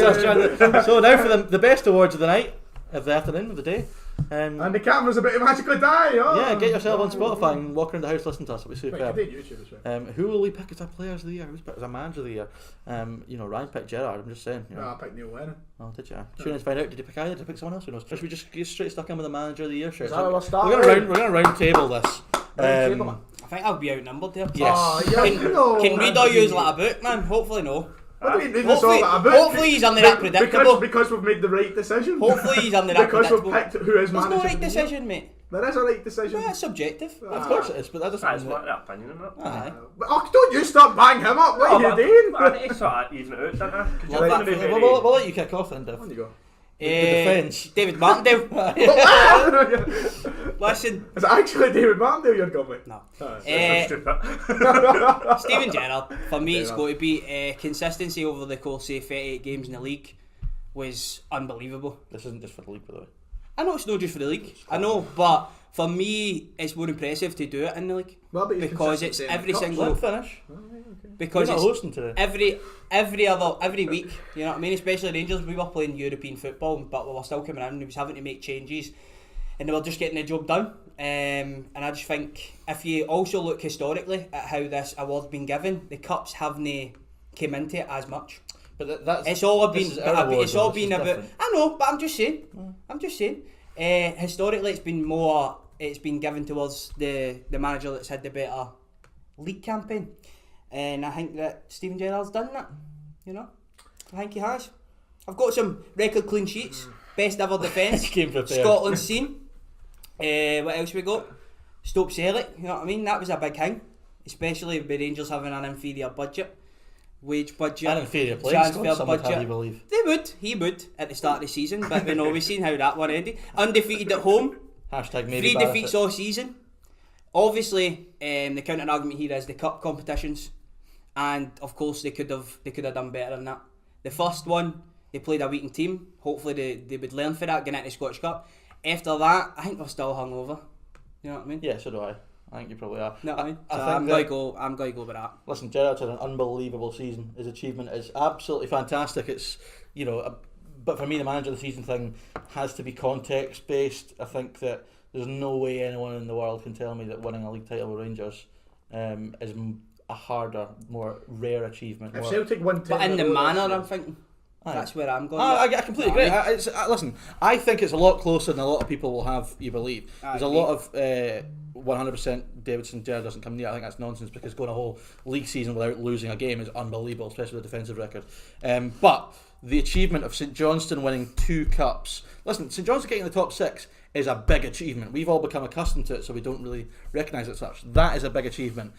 us. So now for the best awards of the night, of the afternoon, of the day. And the camera's about to magically die. Yeah, get yourself on Spotify and walk around the house listening to us. It'll be superb. YouTube as well. Who will we pick as our players of the year? Who's picked as our manager of the year? Ryan picked Gerrard. I'm just saying. I picked Neil Lennon. Oh, did you? Tune in to find out. Did you pick either? Did you pick someone else? Who knows? Should we just get straight stuck in with the manager of the year shirt? Is that what we're starting? We're gonna round table this. I think I'll be outnumbered there. Yes. Can read all use like a book, man? Hopefully no. What do you mean read this all like a book? Hopefully he's under that predictable. Because we've made the right decision. Hopefully he's under that predictable. Because we've picked who is manager. There's no right decision, mate. There is a right decision. Yeah, it's subjective. Of course it is, but that doesn't That's mean not their opinion, isn't it? Oh, don't you start bang him up. What are you doing? I need to sort of even it out, don't I? We'll let you kick off then, Div. On you go. The defence. David Martindale. Listen. Is it actually David Martindale you're going with? No. Stupid. Steven Gerrard. For me, it's got to be consistency over the course of 38 games in the league was unbelievable. This isn't just for the league, by the way. I know it's not just for the league. I know, but for me, it's more impressive to do it in the league because it's every single finish. Because you're not hosting today. every week. You know what I mean? Especially Rangers, we were playing European football, but we were still coming in and we was having to make changes, and they were just getting the job done. And I just think if you also look historically at how this award's been given, the cups haven't came into it as much. But that's it's all been. It's all been about. Different. I know, but I'm just saying. Historically, it's been given towards the manager that's had the better league campaign, and I think that Steven Gerrard's done that. You know, I think he has. I've got some record clean sheets, best ever defence, Scotland's team. What else we got? Stoke Celtic. You know what I mean? That was a big thing, especially with Rangers having an inferior budget. Wage budget, an inferior playing transfer budget. You believe? He would at the start of the season, but we've seen how that one ended. Undefeated at home. #maybe 3 defeats all season. Obviously, the counter argument here is the cup competitions, and of course they could have done better than that. The first one, they played a weakened team. Hopefully they would learn for that, getting into the Scottish Cup. After that, I think they're still hungover. You know what I mean? Yeah, so do I. I think you probably are. No, I mean, I'm going to go with that. Listen, Gerrard's had an unbelievable season. His achievement is absolutely fantastic. It's, but for me, the manager of the season thing has to be context based. I think that there's no way anyone in the world can tell me that winning a league title with Rangers is a harder, more rare achievement. If Celtic won 10, but in the manner, I'm thinking. That's where I'm going. I completely agree. Listen, I think it's a lot closer than a lot of people will have you believe. There's a lot of 100% Davidson Gerrard doesn't come near. I think that's nonsense because going a whole league season without losing a game is unbelievable, especially with the defensive record. But the achievement of St Johnstone winning 2 cups. Listen, St Johnstone getting in the top 6 is a big achievement. We've all become accustomed to it, so we don't really recognise it as such. That is a big achievement.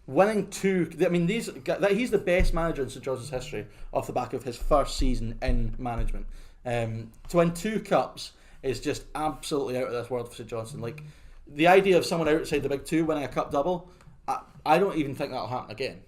Winning 2, I mean, he's the best manager in St Johnstone's history off the back of his first season in management. To win 2 cups is just absolutely out of this world for St Johnstone. Like, the idea of someone outside the big 2 winning a cup double, I don't even think that'll happen again.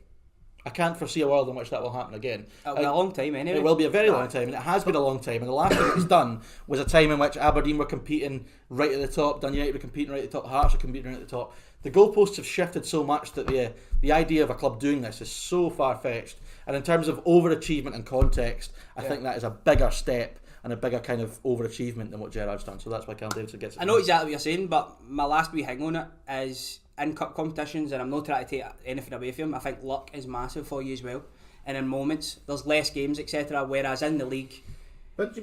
I can't foresee a world in which that will happen again. It'll be a long time anyway. It will be a very long time, and it has been a long time. And the last thing it was done was a time in which Aberdeen were competing right at the top, Dundee United were competing right at the top, Hearts were competing right at the top. The goalposts have shifted so much that the idea of a club doing this is so far-fetched. And in terms of overachievement and context, I think that is a bigger step and a bigger kind of overachievement than what Gerrard's done. So that's why Callum Davidson gets it. I know exactly what you're saying, but my last wee hang on it is in cup competitions, and I'm not trying to take anything away from him, I think luck is massive for you as well. And in moments, there's less games, etc. Whereas in the league,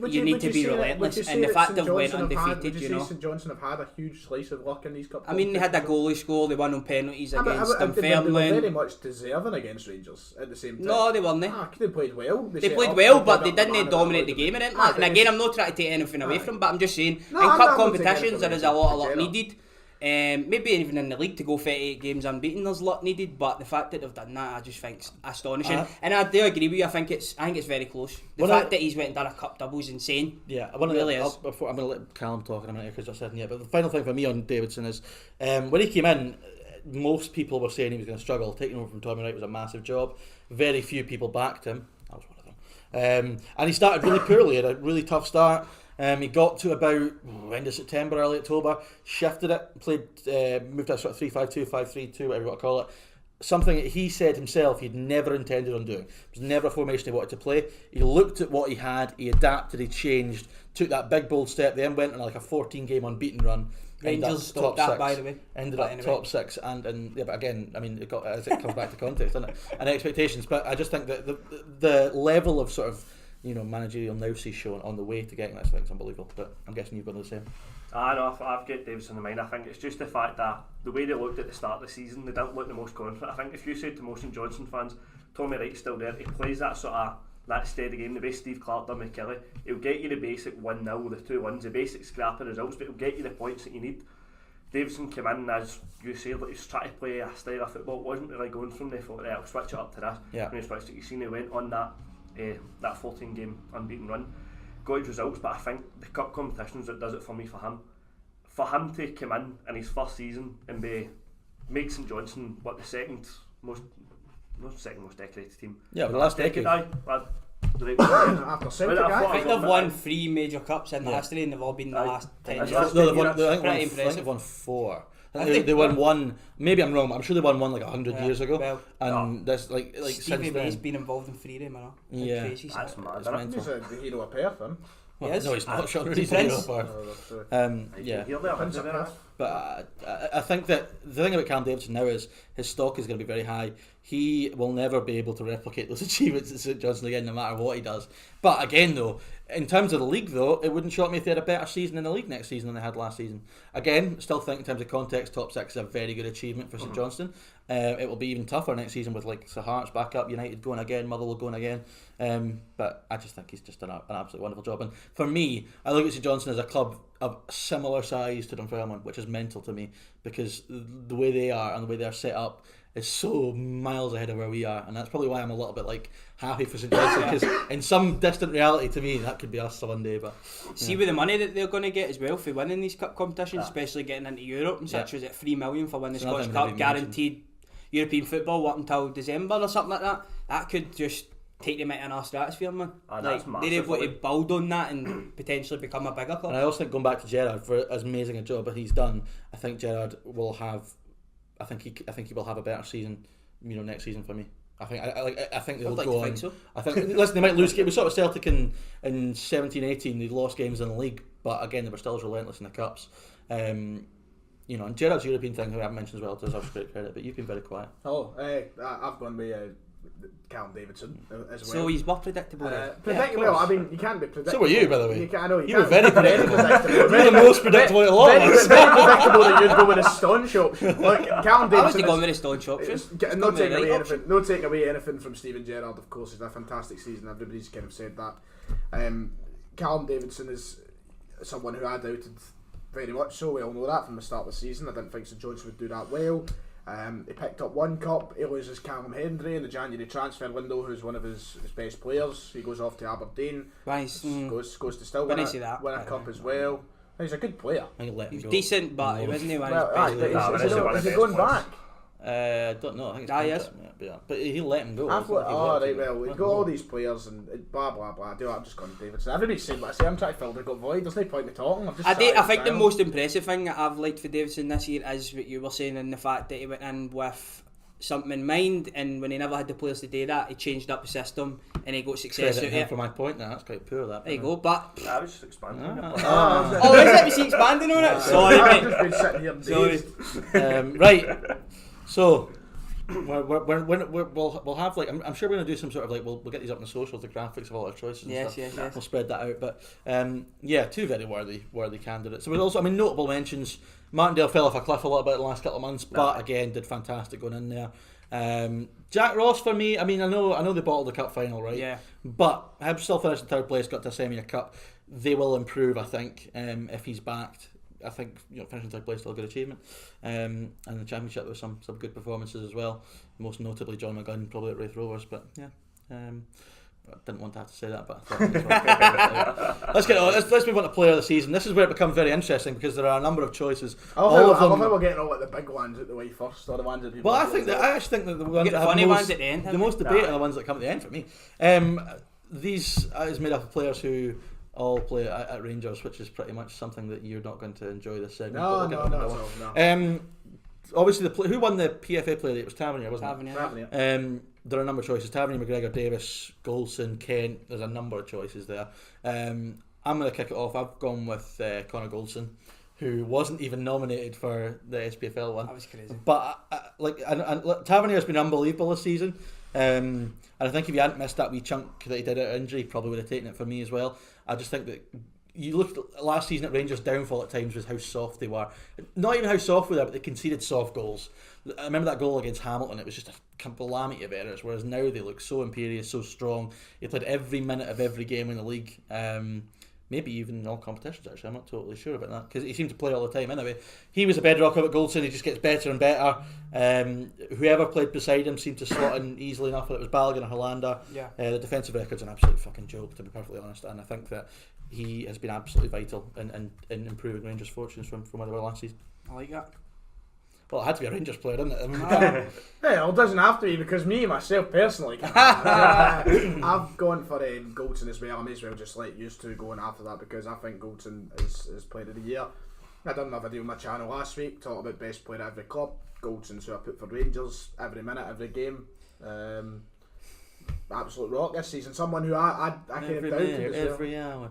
you need to be relentless. And the fact they've went undefeated, you know. St Johnstone have had a huge slice of luck in these cup. I mean, they had a goalie score, they won on penalties against Dunfermline. Dunfermline. They were very much deserving against Rangers at the same time. No, they weren't. They played well. They played well, but they didn't dominate the game, and again, I'm not trying to take anything away from them, but I'm just saying, in cup competitions, there is a lot of luck needed. Maybe even in the league to go 38 games unbeaten, there's luck needed, but the fact that they've done that, I just think it's astonishing. And I do agree with you. I think it's very close. The fact that he's went and done a cup double is insane. Yeah, it really is. I'm going to let Callum talk in a minute because I said but the final thing for me on Davidson is when he came in, most people were saying he was going to struggle. Taking over from Tommy Wright was a massive job. Very few people backed him. I was one of them. And he started really poorly. Had a really tough start. He got to about end of September, early October, shifted it, moved to a sort of 3-5-2, 5-3-2, whatever you want to call it. Something that he said himself he'd never intended on doing. It was never a formation he wanted to play. He looked at what he had, he adapted, he changed, took that big bold step, then went on like a 14-game unbeaten run. Rangers stopped that, by the way. Ended up top six, and but again, I mean, as it comes back to context, doesn't it? And expectations. But I just think that the level of sort of managerial nous he's shown on the way to getting this, I think, is unbelievable. But I'm guessing you've got the same. I know, I've got Davidson in mind. I think it's just the fact that the way they looked at the start of the season, they didn't look the most confident. I think if you said to most St Johnstone fans, Tommy Wright's still there, he plays that sort of that steady game, the way Steve Clark done with Killie. He'll get you the basic 1-0, the 2 wins, the basic scrappy results, but he'll get you the points that you need. Davidson came in, as you said, like he's trying to play a style of football. It wasn't really going from there. Thought, I'll switch it up to this. Yeah. When he switched it, you seen he went on that 14-game unbeaten run, got his results. But I think the cup competitions that does it for me for him. For him to come in his first season and make St Johnstone what the second most decorated team. Yeah, the last decade. After Celtic, I think they've won 3 major cups in the history, and they've all been the last 10 years. I think they've won 4. They won one. Maybe I'm wrong. But I'm sure they won one like 100 years ago. Well, and that's like Stevie May's been involved in 3 of them. Yeah, crazy. That's mad. He's a hero of Perth, him. Well, no, he's not. Sure, he's a hero of Perth. Yeah. But I think that the thing about Callum Davidson now is his stock is going to be very high. He will never be able to replicate those achievements at St Johnstone again, no matter what he does. But again, though, in terms of the league, though, it wouldn't shock me if they had a better season in the league next season than they had last season. Again, still think in terms of context, top 6 is a very good achievement for St Johnstone. It will be even tougher next season with like Hearts back up, United going again, Motherwell going again. But I just think he's just done an absolutely wonderful job. And for me, I look at St Johnstone as a club of similar size to Dunfermline, which is mental to me because the way they are and the way they're set up is so miles ahead of where we are, and that's probably why I'm a little bit like happy for St Johnstone because in some distant reality to me that could be us one day. But see, with the money that they're going to get as well for winning these cup competitions, especially getting into Europe and such, was it 3 million for winning the Scottish Cup, guaranteed European football up until December or something like that. That could just take them into another stratosphere, man. They're able to build on that and potentially become a bigger club. And I also think going back to Gerrard, for as amazing a job as he's done, I think Gerrard will have. I think he will have a better season, next season for me. I think they'll go on. So. I think listen, they might lose games. We saw with Celtic in 17-18, they lost games in the league, but again they were still as relentless in the cups. And Gerrard's European thing, who I haven't mentioned as well, deserves great credit. But you've been very quiet. I've gone with Callum Davidson as well. So he's more predictable. Well, I mean, you can be predictable. So were you, by the way. You were very predictable. You're the most predictable of all of us. Very predictable that you'd go with a staunch option. Like, Callum Davidson. I was going with a staunch option. No taking away anything from Steven Gerrard, of course. It's a fantastic season. Everybody's kind of said that. Callum Davidson is someone who I doubted very much so. We all know that from the start of the season. I didn't think St Johnstone would do that well. He picked up 1 cup. He loses Callum Hendry in the January transfer window, who's one of his best players. He goes off to Aberdeen. Goes to still win a cup as well. He's a good player. He's decent, but he wasn't one of his best. Is he going back? I don't know. I think it's yes. but he'll let him go. Well, we've got all these players and blah blah blah. I'm just going to Davidson. Everybody's saying what I say. I'm trying to fill the gut void. There's no point in talking. I think the most impressive thing that I've liked for Davidson this year is what you were saying, and the fact that he went in with something in mind, and when he never had the players to do that, he changed up the system and he got success out of it. For my point, that's quite poor. That. There you go. But I was just expanding. Is it? Was he expanding on it? Sorry, mate. I've just been sitting here. Sorry. Right. So. We'll have like I'm sure we're going to do some sort of like we'll get these up on the socials, the graphics of all our choices and stuff. Yes. We'll spread that out, but two very worthy candidates. So we'll also, notable mentions. Martindale fell off a cliff a little bit in the last couple of months, but again did fantastic going in there. Jack Ross for me. I know they bottled the cup final, right? Yeah. But Hibs still finished in third place, got to a semi cup. They will improve, I think, if he's backed. I think finishing third place is still a good achievement, and the championship there was some good performances as well. Most notably John McGunn, probably at Wraith Rovers, but yeah, I didn't want to have to say that, but I thought let's move on to player of the season. This is where it becomes very interesting because there are a number of choices. I love how we're getting all like the big ones at the way first, or the ones that people. Well, I actually think that the ones that have ones at the end, the most debate are the ones that come at the end for me. These is made up of players who all play at Rangers, which is pretty much something that you're not going to enjoy this segment. No. Obviously, who won the PFA player? It was Tavernier, wasn't it? Tavernier. There are a number of choices: Tavernier, McGregor, Davis, Goldson, Kent. There's a number of choices there. I'm going to kick it off. I've gone with Connor Goldson, who wasn't even nominated for the SPFL one. That was crazy. But Tavernier has been unbelievable this season. And I think if you hadn't missed that wee chunk that he did out of injury, probably would have taken it for me as well. I just think that you looked at last season at Rangers' downfall at times was how soft they were. Not even how soft they were, but they conceded soft goals. I remember that goal against Hamilton, it was just a calamity of errors, whereas now they look so imperious, so strong. He played every minute of every game in the league. Maybe even in all competitions, actually. I'm not totally sure about that because he seemed to play all the time anyway. He was a bedrock of it. Goldson, he just gets better and better. Whoever played beside him seemed to slot in easily enough, whether it was Balogun or Hollander. Yeah. The defensive record's an absolute fucking joke, to be perfectly honest, and I think that he has been absolutely vital in improving Rangers' fortunes from where they were last season. I like that. Well, it had to be a Rangers player, didn't it? Well, it doesn't have to be because myself personally, I've gone for Goldson as well. I may as well just let used to going after that because I think Goldson is player of the year. I done a video on my channel last week talking about best player at every club. Goldson's who I put for Rangers every minute, every game. Absolute rock this season. Someone who I kind of doubted as well. Every hour,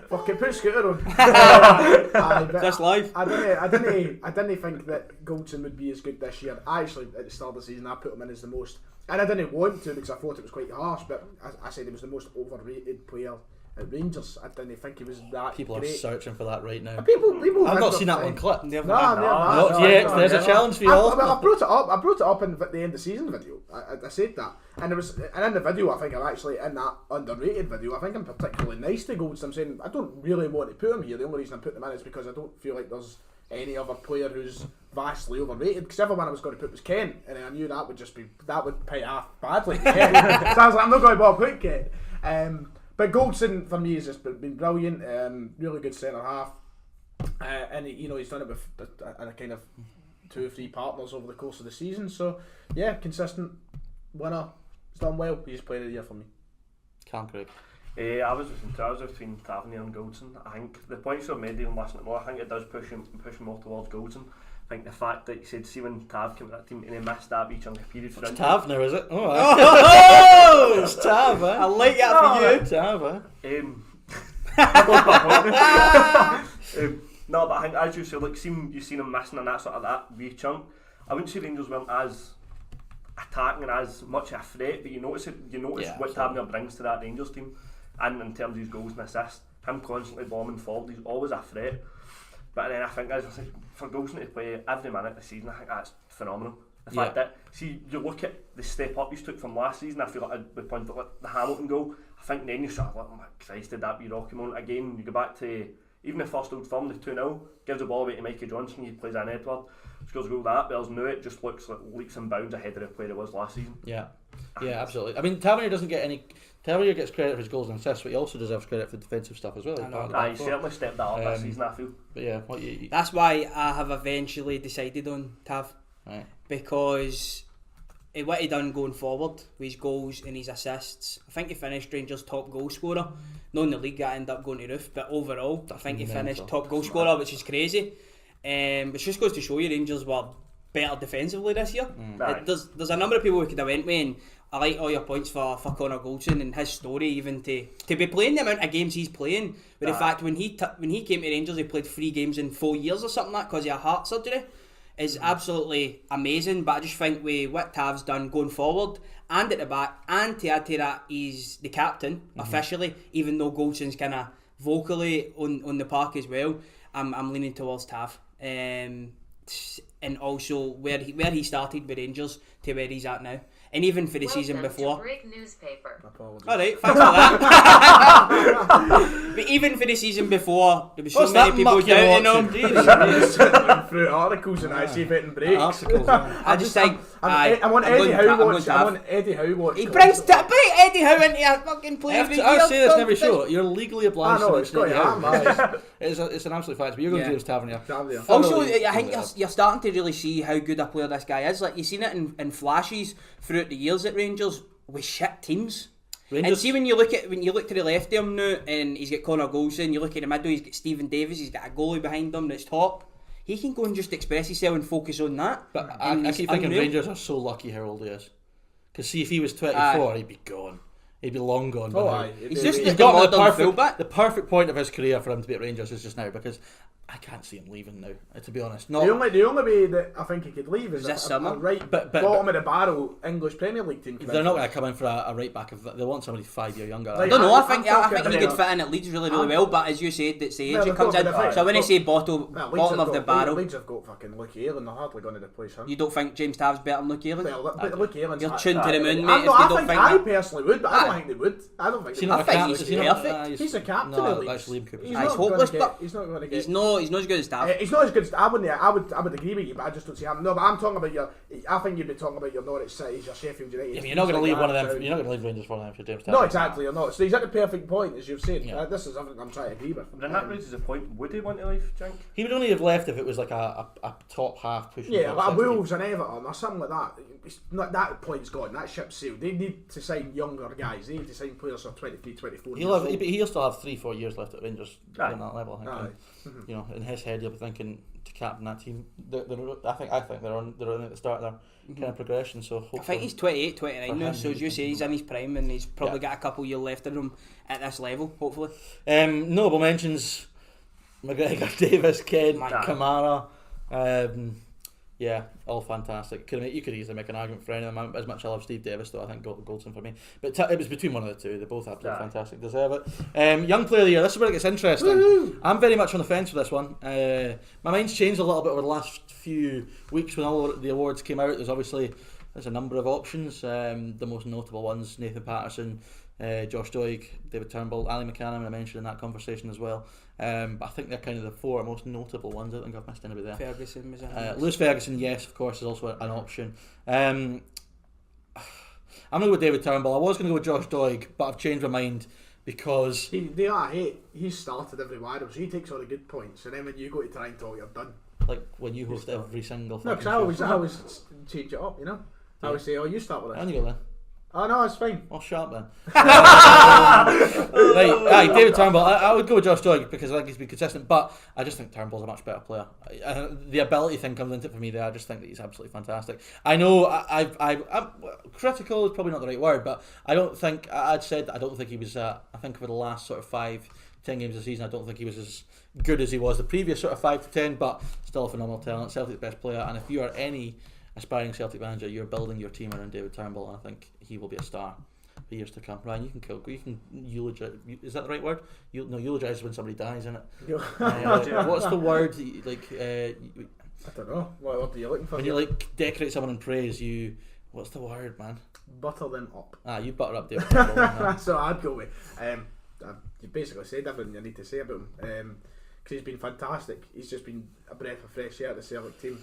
Fucking put Scooter on. That's live. I didn't think that Goldson would be as good this year. I actually, at the start of the season, I put him in as the most, and I didn't want to because I thought it was quite harsh, but I said he was the most overrated player at Rangers. I didn't think he was that People great. are searching for that right now. People I've not seen that one clip. Not yet. There's a challenge for you all. I brought it up in the end of the season video. I said that, and in the video, I think I'm actually in that underrated video. I think I'm particularly nice to Goldson. I'm saying I don't really want to put him here. The only reason I put him in is because I don't feel like there's any other player who's vastly overrated. Because everyone I was going to put was Kent, and I knew that would pay off badly. So I was like, I'm not going to bother put Kent. But Goldson for me has just been brilliant. Really good centre half, and he's done it with a kind of 2 or 3 partners over the course of the season. So yeah, consistent winner. He's done well. He's player of the year for me. Cam Craig. I was between Tavernier and Goldson. I think the points you've made even last night more, I think it does push him more towards Goldson. I think the fact that you said, see when Tav came to that team and he missed that wee chunk of period for It's Tav now, is it? Oh, it's Tav, eh? I like that for you. Tav, eh? No, but I think as you say, like, you've seen him missing and that sort of that wee chunk. I wouldn't say Rangers weren't as attacking and as much a threat, but you notice what Tavernier brings to that Rangers team, and in terms of his goals and assists, him constantly bombing forward, he's always a threat. But then I think, as I said, for Goldson to play every minute this season, I think that's phenomenal. The fact that, see, you look at the step up he's took from last season, I feel like we pointed at the Hamilton goal, I think then you sort of like, oh my Christ, did that be rocky moment again? You go back to even the first Old Firm, the 2-0, gives the ball away to Mikey Johnson, he plays an Edward, scores a goal that, but there's no, it just looks like leaps and bounds ahead of the player it was last season. Yeah, absolutely. I mean, Tavernier doesn't get any. Tavernier gets credit for his goals and assists, but he also deserves credit for the defensive stuff as well. He certainly stepped that up this season, I feel. But yeah, that's why I have eventually decided on Tav. Right. Because what he done going forward with his goals and his assists, I think he finished Rangers' top goal scorer. Not in the league, that ended up going to roof, but overall, I think he finished top goal scorer, which is crazy. Which just goes to show you Rangers were better defensively this year. There's a number of people who could have went with, and I like all your points for Connor Goldson and his story, even to be playing the amount of games he's playing. But the fact when he came to Rangers, he played 3 games in 4 years or something like that because of a heart surgery is absolutely amazing. But I just think with what Tav's done going forward and at the back, and to add to that, he's the captain officially, even though Goldson's kind of vocally on the park as well. I'm leaning towards Tav. And also where he started with Rangers to where he's at now, and even for the season before. Alright, thanks for that. But even for the season before, there was so many people doubting him. Through articles and I see if it in breaks. I just think I want Eddie Howe watch. I want Eddie Howe watch. He brings Eddie Howe into a fucking play. I say this in every show. You're legally obliged to mention Eddie Howe. It's an absolute fact. But you're going to James Tavernier. Also, I think you're starting to really see how good a player this guy is. Like, you've seen it in flashes throughout the years at Rangers with shit teams. And see when you look to the left of him now, and he's got Connor Goldson. You look at the middle, he's got Stephen Davis. He's got a goalie behind him that's top. He can go and just express himself and focus on that. But I keep thinking Rangers are so lucky how old he is. Because see, if he was 24, he'd be gone. He'd be long gone. He's just the perfect point of his career for him to be at Rangers is just now, because I can't see him leaving now, to be honest. The only way that I think he could leave is a right bottom of the barrel English Premier League team. They're not going to come in for a right back. They want somebody 5 years younger. I don't know. I think he could fit in at Leeds really well. But as you said, that's the age he comes in. So when I say bottom of the barrel, Leeds have got fucking Luke Ayling. They're hardly going to replace him. You don't think James Tav's better than Luke Ayling? But Luke Ayling's you're tuned to the moon, mate. I personally would, but I don't think they would. I don't think. I think he's perfect. He's a captain of Leeds. He's hopeless, but he's not going to get. He's not as good as Tav. He's not as good as I would agree with you, but I just don't see him. No, but I'm talking about I think you'd be talking about your Norwich Cities, your Sheffield United. Yeah, you're not going to leave one of them. You're not going to leave Rangers for them for James Tav. No, exactly, you're not. So he's at the perfect point, as you've said. This is something I'm trying to agree with. Then that raises a point. Would he want to leave, Jank? He would only have left if it was like a top half pushing. Yeah, like Wolves and Everton or something like that. It's not, that point's gone. That ship's sailed. They need to sign younger guys. They need to sign players of 23, 24. He'll still have 3-4 years left at Rangers on that level. I think. You know, in his head, he'll be thinking to captain that team. I think they're on at the start of their kind of progression. So I think he's 28, 29 now. So as you say, he's in his prime and he's probably got a couple years left in him at this level. Hopefully. Notable mentions: McGregor, Davis, Ken, Kamara. Yeah, all fantastic. You could easily make an argument for any of them. As much as I love Steve Davis, though, I think Goldson for me. But it was between one of the two. They both absolutely fantastic. Deserve it. Young Player of the Year. This is where it gets interesting. Woo-hoo! I'm very much on the fence for this one. My mind's changed a little bit over the last few weeks when all the awards came out. There's a number of options. The most notable ones: Nathan Patterson, Josh Doig, David Turnbull, Ali McCann, I mentioned in that conversation as well. But I think they're kind of the 4 most notable ones. I don't think I've missed anybody there. Ferguson was in Lewis Ferguson, yes, of course, is also an option. I'm going to go with David Turnbull. I was going to go with Josh Doig, but I've changed my mind because he started every wide, so he takes all the good points, and then when you go to try and talk, you're done. Like when you host every single. No, because I always change it up, you know. I always say, you start with this. And you go then. Oh no, it's fine. Oh, sharp then. Right, David Turnbull. I would go with Josh Doig because I think he's been consistent, but I just think Turnbull's a much better player. The ability thing comes into it for me there. I just think that he's absolutely fantastic. I know I'm critical is probably not the right word, but I don't think I'd said that I don't think he was. I think for the last sort of 5-10 games of the season, I don't think he was as good as he was the previous sort of 5 to 10, but still a phenomenal talent. Celtic's best player, and if you are any aspiring Celtic manager, you're building your team around David Turnbull, and I think he will be a star for years to come. Ryan, you can eulogize. Is that the right word? Eulogize when somebody dies, isn't it? What's the word? I don't know. What word are you looking for? When you decorate someone in praise, what's the word, man? Butter them up. You butter up David Turnbull. That's what I'd go with. You basically said everything you need to say about him. Because he's been fantastic. He's just been a breath of fresh air at the Celtic team.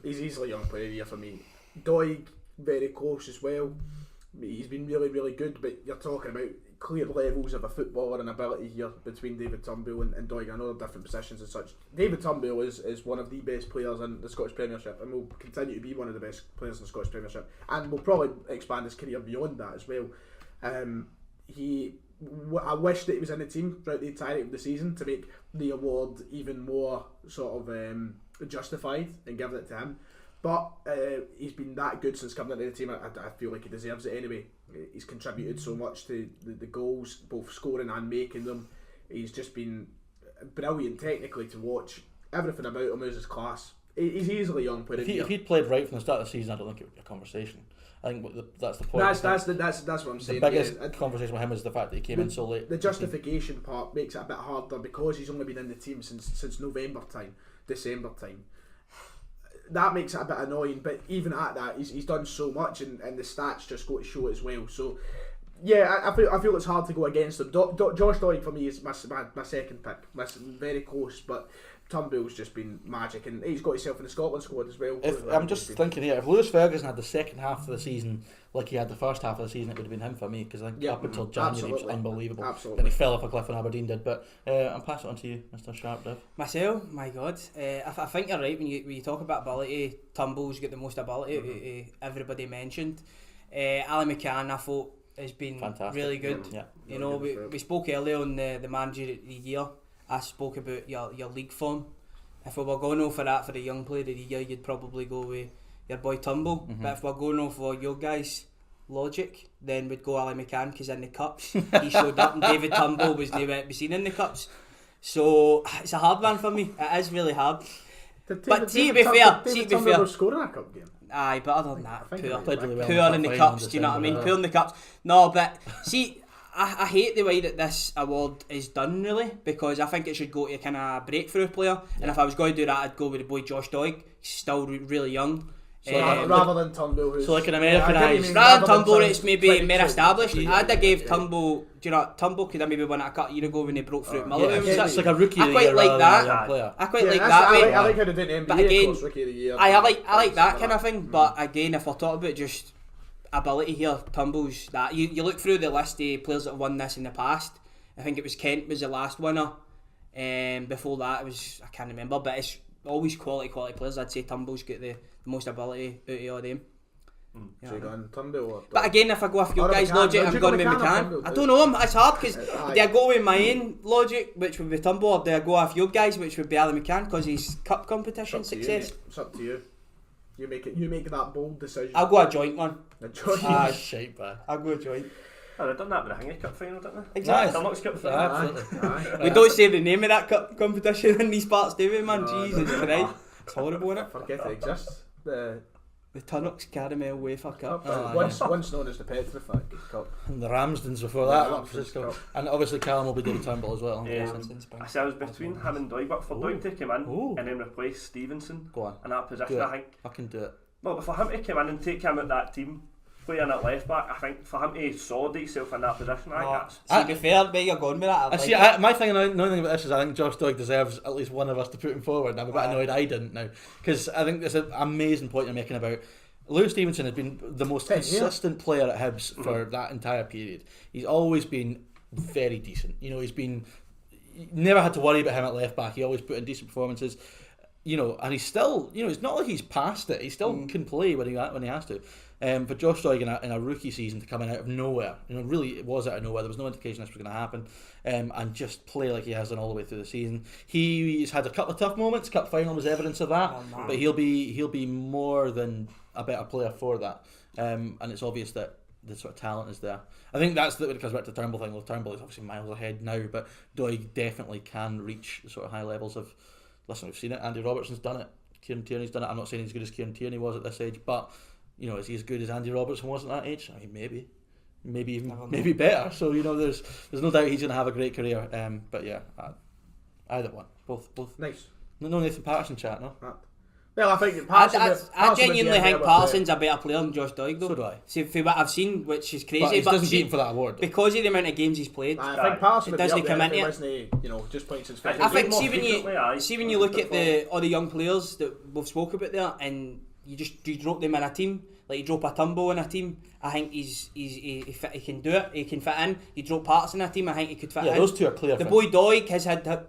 He's easily Young Player of the Year for me. Doig, very close as well. He's been really, really good, but you're talking about clear levels of a footballer and ability here between David Turnbull and Doig. I know they're different positions and such. David Turnbull is one of the best players in the Scottish Premiership and will continue to be one of the best players in the Scottish Premiership, and will probably expand his career beyond that as well. I wish that he was in the team throughout the entirety of the season to make the award even more sort of justified and giving it to him. But he's been that good since coming into the team. I feel like he deserves it anyway. He's contributed so much to the goals, both scoring and making them. He's just been brilliant technically to watch. Everything about him is his class. He's easily young player. If he'd played right from the start of the season, I don't think it would be a conversation. I think that's the point. That's what I'm saying. The biggest conversation with him is the fact that he came in so late. The justification part makes it a bit harder because he's only been in the team since November time, December time. That makes it a bit annoying, but even at that, he's done so much, and the stats just go to show it as well. So, yeah, I feel it's hard to go against him. Josh Doig for me is my second pick. Very close, but Turnbull's just been magic, and he's got himself in the Scotland squad as well. I'm just thinking here, if Lewis Ferguson had the second half of the season like he had the first half of the season, it would have been him for me, because I think up until January he was unbelievable. Absolutely. Then he fell off a cliff when Aberdeen did. But I'll pass it on to you, Mr. Sharp, Dev. Myself, my God, I think you're right when you talk about ability. Turnbull's got the most ability. Everybody mentioned. Ali McCann, I thought, has been fantastic. Really good. Yeah. You know, we spoke earlier on the manager of the year. I spoke about your league form. If we were going for that for the young player of the year, you'd probably go with your boy Turnbull. But if we're going for your guys' logic, then we'd go Ali McCann, because in the cups he showed up and David Turnbull was nowhere to be seen in the cups. So it's a hard one for me. It is really hard. But to be fair, scoring a cup game. Aye, but other than that, poor well in the cups. Do you know what I mean? Poor in the cups. No, but see, I hate the way that this award is done, really, because I think it should go to a kind of breakthrough player. And if I was going to do that, I'd go with the boy Josh Doig. He's still really young. So rather than Turnbull, so like an Americanised. Rather than Turnbull, it's maybe more established. I'd have gave Turnbull. Do you know, Turnbull could have maybe won it a couple year ago when he broke through at Motherwell. It's like a rookie. I quite like that. I quite like that. I like how they did NBA. But again, rookie of the year. I like that kind of thing. But again, if we're talking about just ability here, Turnbull's that. You look through the list of players that have won this in the past. I think it was Kent was the last winner. Before that, it was, I can't remember, but it's always quality players. I'd say Turnbull's got the most ability out of all them. So you're going Turnbull or but again, if I go off your guys' logic, I'm going to be McCann. I don't know, it's hard, because do I go with my own logic, which would be Turnbull, or do I go off your guys, which would be Ali McCann, because he's cup competition success? It's up to you. You make that bold decision. I'll go a joint one. A joint? Shite bag. I'll go a joint. Oh, they've done that with the Hingy Cup final, didn't they? Exactly. Dunlop's Cup final. Absolutely. We don't say the name of that cup competition in these parts, do we, man? Jesus Christ. It's horrible, isn't it? Forget it exists. The Tunnocks Caramel Wafer Cup. Once known as the Petrified Cup. And the Ramsdens before that. And obviously Callum will be David Turnbull as well. I was between him and Doig, but for Doig to come in and then replace Stevenson in that position, I think. I can do it. Well, but for him to come in and take him out that team, playing at left back, I think for him to solidify himself in that position, I think that's... To be fair, where you're going with that, my thing, another thing about this is I think Josh Doig deserves at least one of us to put him forward, and I'm a bit annoyed I didn't now, because I think there's an amazing point you're making about Lewis Stevenson has been the most consistent player at Hibs for that entire period. He's always been very decent. You know, never had to worry about him at left back. He always put in decent performances. You know, and he's still, you know, it's not like he's past it. He still can play when he has to. For Josh Doig in a rookie season to come in out of nowhere, you know, really it was out of nowhere. There was no indication this was going to happen, and just play like he has done all the way through the season. He's had a couple of tough moments. Cup final was evidence of that, but he'll be more than a better player for that. And it's obvious that the sort of talent is there. I think that's when it comes back to the Turnbull thing. Well, Turnbull is obviously miles ahead now, but Doig definitely can reach the sort of high levels of. Listen, we've seen it. Andy Robertson's done it. Kieran Tierney's done it. I'm not saying he's as good as Kieran Tierney was at this age, but you know, is he as good as Andy Robertson was at that age? I mean, maybe better. So you know, there's no doubt he's going to have a great career. But yeah, either one, both. Nice. No Nathan Patterson chat, no. Well, I think I genuinely think Patterson's a better player than Josh Doig, though. So do I. See, for what I've seen, which is crazy, but he doesn't beat him for that award because of the amount of games he's played. I think Patterson doesn't come into it. You know, just points his I think see when you look at all the young players that we've spoke about there, and you drop them in a team. Like you drop a Tumbo in a team, I think he can do it. He can fit in. You drop Parts in a team, I think he could fit in. Yeah, those two are clear. The boy Doig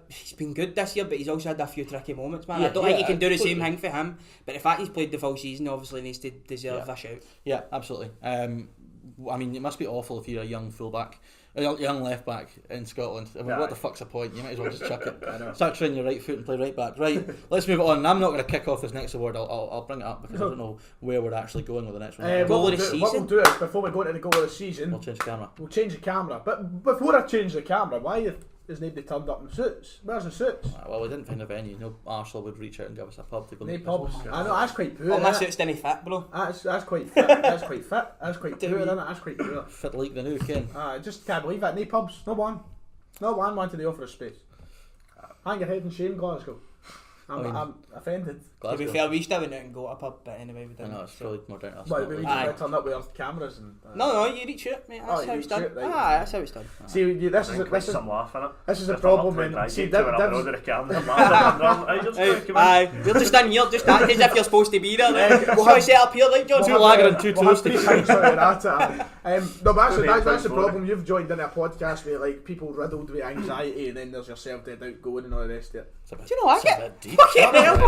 he's been good this year, but he's also had a few tricky moments, man. I don't think he can do the same thing for him. But the fact he's played the full season, obviously needs to deserve a shout. Yeah, absolutely. I mean, it must be awful if you're a young fullback, a young left back in Scotland. I mean, what the fuck's the point? You might as well just chuck it. Start training your right foot and play right back. Right, let's move on. I'm not going to kick off this next award. I'll bring it up because I don't know where we're actually going with the next one. What we'll do is, before we go into the goal of the season, we'll change the camera. But before I change the camera, why has nobody turned up in suits? Where's the suits? Well, we didn't find a venue. No arsehole would reach out and give us a pub to go. No pubs. I know, that's quite poor. Oh, my suits didn't fit, bro. That's quite fit. That's quite fit. That's quite poor, isn't it? That's quite poor. Fit like the new king. I just can't believe that. No pubs. No one. Not one wanted to offer a space. Hang your head in shame, Glasgow. I'm offended. To be fair, we still went out and go to a pub, but anyway, we didn't. I know, it's probably more down to us. But we turned up with our cameras and... No, you reach it, mate. That's how it's done. That's how it's done. See, this is a problem when... See, we're just in here, just acting as if you're supposed to be there. We'll have set up here, like John. 2 lager and 2 toasties. No, but that's the problem. You've joined in a podcast with like people riddled with anxiety, and then there's yourself dead out going and all the rest of it. Do you know what I get? Fucking hell!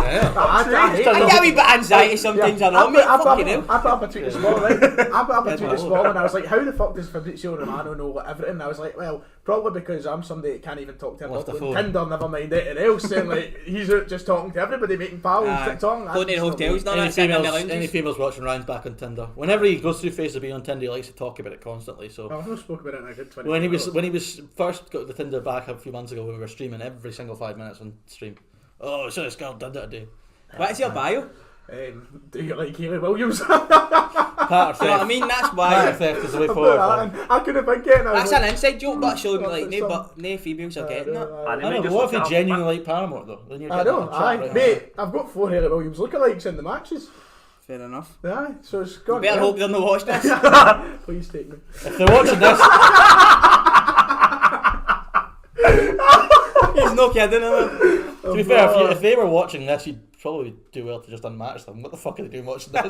I get a wee bit of anxiety sometimes. I put up a tweet this morning, and I was like, how the fuck does Fabrizio Romano know everything? And I was like, well, probably because I'm somebody that can't even talk to him on Tinder, never mind anything else. And like, he's out just talking to everybody, making pals, TikTok. Going to hotels, any females watching Ryan's back on Tinder. Whenever he goes through phases of being on Tinder, he likes to talk about it constantly. So I've not spoken about it in a good 20 when he was first got the Tinder back a few months ago when we were streaming every single 5 minutes on stream. Oh, so this girl did that today. What is your bio? Do you like Killie Williams? Pattern theft. I mean, that's why. Pattern theft is the way forward. I couldn't think getting that. That's an inside joke, but showing like no females are getting that. I know, but what if they genuinely like Paramore though? Then you're I know, mate. I've got 4 Killie Williams lookalikes in the matches. Fair enough. Yeah, so it's gone. Better hope they're not watching this. Please take me. If they're watching this. He's no kidding, To be fair, if they were watching this, you'd probably do well to just unmatch them. What the fuck are they doing watching this?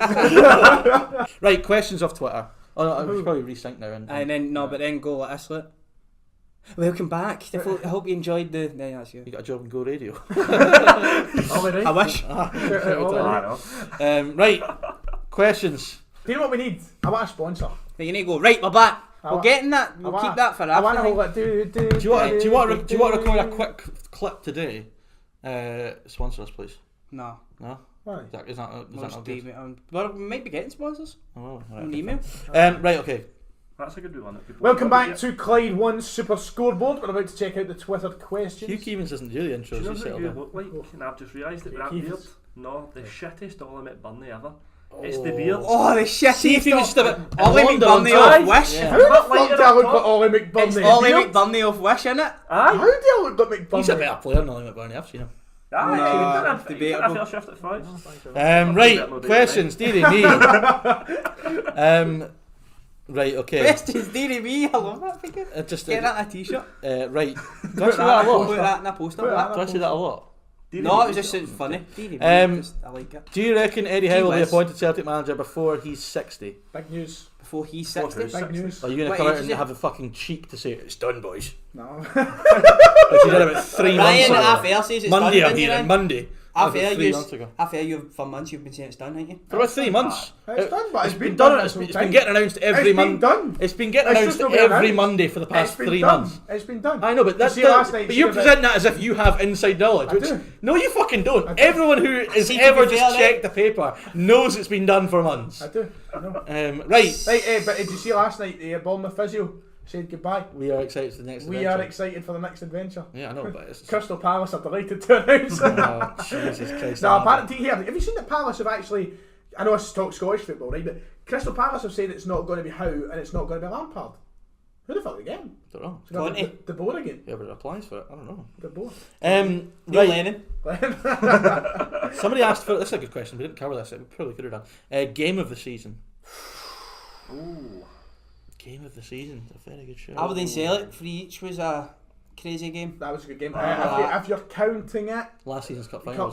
Right, questions off Twitter. Oh no, I should probably resync now. But then go like this, look. Welcome back. I hope you enjoyed the... No, that's you. You got a job in Go Radio. I wish. Right, questions. Do you know what we need? I want a sponsor. You need to go, right, we're back. We're getting that. We'll keep that for after. Do you want to record a quick clip today? Sponsor us, please. No. Why? Is that not good? Well, we might be getting sponsors. Oh, right. An email. Right, okay. That's a good one. Welcome back to Clyde One's Super Scoreboard. We're about to check out the Twitter questions. Hugh Keevins doesn't do the intros. Do you know what you look like? And I've just realised that that beard. No, the shittest Ollie McBurney ever. It's the beard. Oh, the shittest. See if he was still Ollie McBurney off Wish. How the fuck do I look like Ollie McBurney? It's Ollie McBurney off Wish, innit? How do I look like McBurney? He's a better player than Ollie McBurney. I've seen him. Debatable. Right, questions, dearie me. Right, okay. Questions, dearie me. I love that figure. Get that in a t-shirt. Right. Do I say that a lot? Put that in a poster. Do I say that a lot? No, it was just funny. I like it. Do you reckon Eddie Howe will be appointed Celtic manager before he's 60? Big news. Before he's 60? Big news. Are you going to come out and have the fucking cheek to say it's done, boys? No. Like you did about 3 months ago. Ryan at Fair says it's Monday, done. I'm here, Monday. For months you've been saying it's done, haven't you? For about 3 months. It's done, but it's been done. It's been getting announced every month. It's been getting announced every Monday for the past 3 months. It's been done. I know, but that's but you present that as if you have inside knowledge. No, you fucking don't. Everyone who has ever just checked the paper knows it's been done for months. I do. I know. Right. But did you see last night the Bournemouth physio said goodbye? We are excited for the next adventure. We are excited for the next adventure. Yeah, I know, but it's... Crystal Palace are delighted to announce. Oh, Jesus Christ. No, apparently here, have you seen that Palace have actually... I know I talk Scottish football, right? But Crystal Palace have said it's not going to be Howe and it's not going to be Lampard. Who the fuck again? Don't know. The board again? Yeah, but it applies for it. I don't know. The board. Right. Lennon. Somebody asked for... This is a good question. We didn't cover this. We probably could have done. Game of the season. Ooh. Game of the season. A very good show. Aberdeen Celtic 3 each was a crazy game. That was a good game. If you're counting it... Last season's cup final.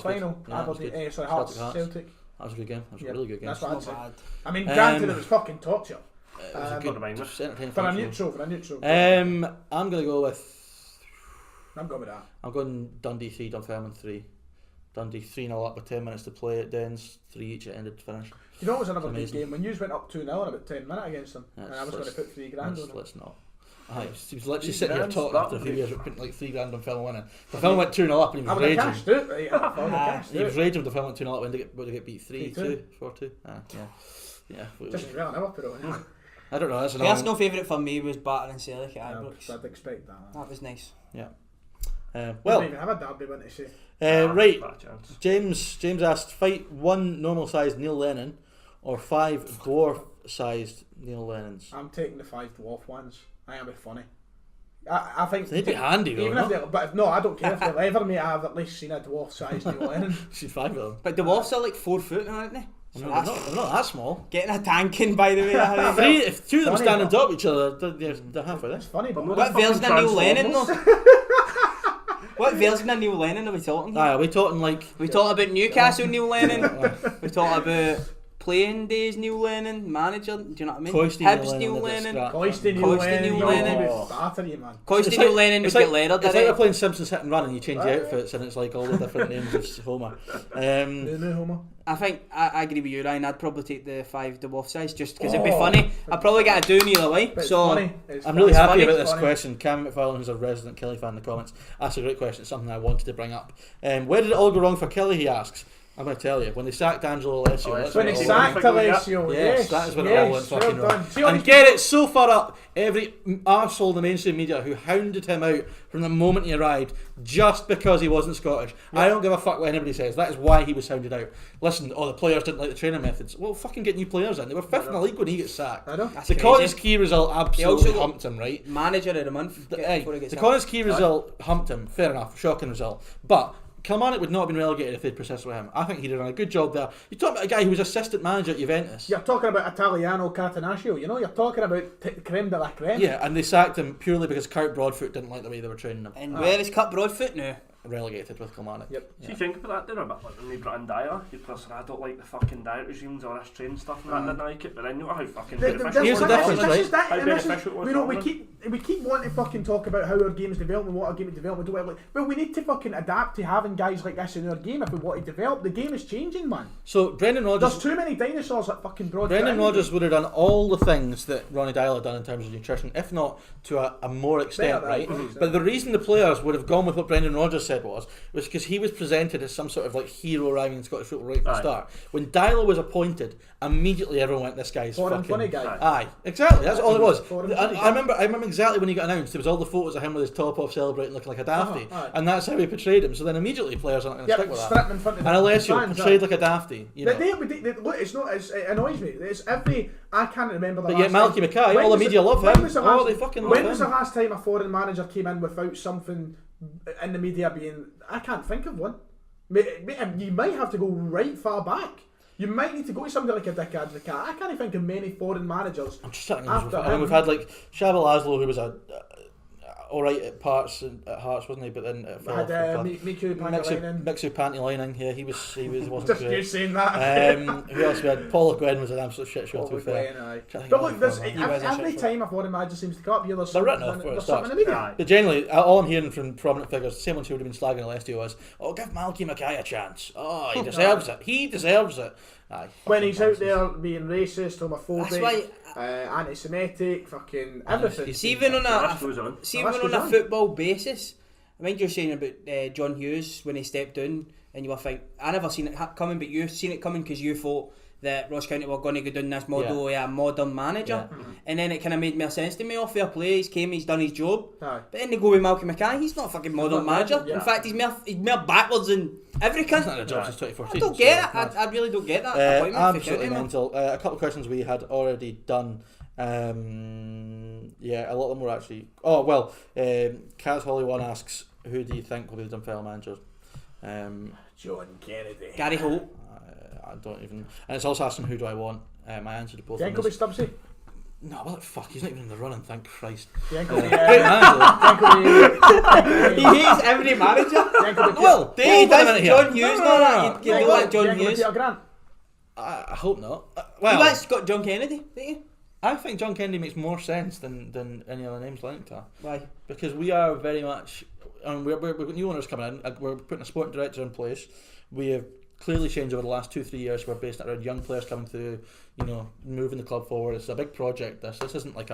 Aberdeen, Celtic. That was a good game. That was a really good game. That's what I'd say. Bad. I mean, granted, it was fucking torture. It was a good reminder. entertaining For a game. neutral. I'm going to go with... I'm going with that. I'm going Dundee 3, Dunfermline 3. Dundee 3-0 up with 10 minutes to play at Dens, 3 each at ended finish. You know, it was another It's good game when you went up 2-0 in about 10 minutes against them, and I was going to put $3,000 on it. Let's not. He was literally sitting here $3,000, talking after a few years of putting like $3,000 on Phil winning. The film went 2-0 up and he I was would have raging. cashed it, right? I would have cashed He was it. raging with the film went 2-0 up when they get beat 3-2, 4-2. Yeah. Just as well, I never put it on. I don't know. That's an Personal favourite for me was Barton and Celtic at Ibrox. I'd expect that. That was nice. Yeah. We don't Well, even have a derby one to say. right. Bad chance. James asked, fight 1 normal-sized Neil Lennon or 5 dwarf-sized Neil Lennons. I'm taking the 5 dwarf ones. I am a bit funny. I think They'd be handy though. even if they, but if, no, I don't care if they'll ever me. I've at least seen a dwarf sized Neil Lennon. She's 5 of them. But the Wolves are like 4 foot now, aren't they? So They're that's not that small. getting a tank in, by the way. Harry. 3, if 2 of them Funny, stand on but- top of each other, they're halfway there. It's funny, but What version of Neil Lennon though? What version of Neil Lennon are we talking here? Aye, are we talking like... We talking about Newcastle Neil Lennon. We talking about playing days Neil Lennon, manager. Do you know what I mean? Coisty Hibs Neil Neil Lennon, Lennon. Coisty Neil Coisty Lennon. Neil you Lennon. know, batter you, man. Coisty Neil Lennon would get leathered. It's like they're playing Simpsons Hit and Run and you change the outfits and it's like all the different names of Homer. No, Homer. I think I agree with you, Ryan. I'd probably take the 5 dwarf size just because it'd be funny. I'd probably get a doon either way. But it's So funny. It's I'm really funny. happy It's about this funny. question. Cam McFarlane, who's a resident Killie fan in the comments, asked a great question. It's something I wanted to bring up. Where did it all go wrong for Killie, he asks. I'm going to tell you. When they sacked Angelo Alessio. that's When when he it all went sacked wrong. Alessio, Yes, that is when it all went well fucking done. wrong. See all And these get it so far up, every arsehole in the mainstream media who hounded him out from the moment he arrived just because he wasn't Scottish. I don't give a fuck what anybody says. That is why he was hounded out. Listen, the players didn't like the training methods. Well, fucking get new players in. They were 5th in the league when he got sacked. I know. that's The crazy. Connors Key result absolutely also- humped him, right? Manager of the month. Aye, before he gets the out. Connors Key result humped him. Fair enough, shocking result. But Kilmarnock would not have been relegated if they'd persisted with him. I think he'd have done a good job there. You're talking about a guy who was assistant manager at Juventus. You're talking about Italiano Catenaccio, you know? You're talking about creme de la creme. Yeah, and they sacked him purely because Kurt Broadfoot didn't like the way they were training him. And where is Cut Broadfoot now? Relegated with Kilmarnock. Yep. So you think about that there a bit, like when they brought in Dyer, you'd person, I don't like the fucking diet regimes or this training stuff and that, didn't like it, but then you know how fucking beneficial Here's the it was. difference, This right? is that, How and this is, beneficial it was we know for we keep wanting to fucking talk about how our game's developing, what our game is developing. Well, we need to fucking adapt to having guys like this in our game if we want to develop. The game is changing, man. So Brendan There's Rodgers. too many dinosaurs at fucking Broadfoot. Brendan isn't there? Rodgers would have done all the things that Ronnie Dyle had done in terms of nutrition, if not to a more extent, Better, right? right. But the reason the players would have gone with what Brendan Rodgers said was because he was presented as some sort of like hero arriving in Scottish football right from the Aye. start. When Dyle was appointed, immediately everyone went, "This guy's Foreign fucking funny guy. Aye, exactly. That's all it was. Foreign I, funny I remember exactly when he got announced. There was all the photos of him with his top off, celebrating, looking like a dafty, aye. and that's how he portrayed him. So then immediately players aren't going to Yep, stick with strip that. him in front of And the Alessio fans, portrayed aye. like a dafty. You know. Look, it's not. It annoys me. It's every. I can't remember the But last yet Malky time. Mackay, When all the was media it- love when him. was the Oh, last- they fucking love When him. was the last time a foreign manager came in without something in the media being? I can't think of one. You might have to go right far back. You might need to go to somebody like a Dick Advocat. I can't think of many foreign managers. I'm just thinking. After I mean, him. we've had like Shabba Laszlo, who was all right at parts and at Hearts, wasn't he? But then I had Miku Pantalainen. Mixu panty lining. Yeah, he wasn't Just you great. saying that. Who else we had? Paul Gwen was an absolute shit show. To be fair. Aye. Trying to think But of look, other there's, foreign He was a every shit time a foreign manager seems to come up, there's They're written something, off where it there's something in the media. Aye. But generally, all I'm hearing from prominent figures, the same ones who would have been slagging Alessio was, "Oh, give Malky Mackay a chance. Oh, he deserves it. He deserves it." Aye, When fucking he's out nonsense. there being racist, That's homophobic, why. anti-Semitic, fucking everything. See, even on The list a goes on. see, The even list on goes a on. football basis, I think you're saying about John Hughes when he stepped down, and you were thinking, I never seen it coming, but you seen it coming because you thought that Ross County were going to go down this model of a modern manager, and then it kind of made more sense to me. Off fair play, he's came, he's done his job. Aye. But then they go with Malky Mackay. He's not a fucking modern not manager. modern, yeah. In fact, he's more backwards than every He's not cunt. had a job since 2014. I don't so get it. it's mad. I really don't get that appointment for Absolutely County, man. mental. A couple of questions we had already done. Yeah, a lot of them were actually. Oh well, Kaz Holly one asks, "Who do you think will be the Dunfermline manager?" John Kennedy. Gary Holt. I don't even. And it's also asking, "Who do I want?" My answer to both Do you of think them it'll be is Stubbsy? no. Well, fuck, he's not even in the running. Thank Christ. Do you think it'll be, Great manager. He hates every manager. Well, He hold on a minute does here. John Hughes. No. You don't like John Hughes. Peter Grant? hope not. You guys got John Kennedy, didn't you? I think John Kennedy makes more sense than any other names linked to her. Why? Because we are very much, and we've got new owners coming in. We're putting a sporting director in place. We have clearly changed over the last 2-3 years. We're based around young players coming through, moving the club forward. It's a big project. This isn't like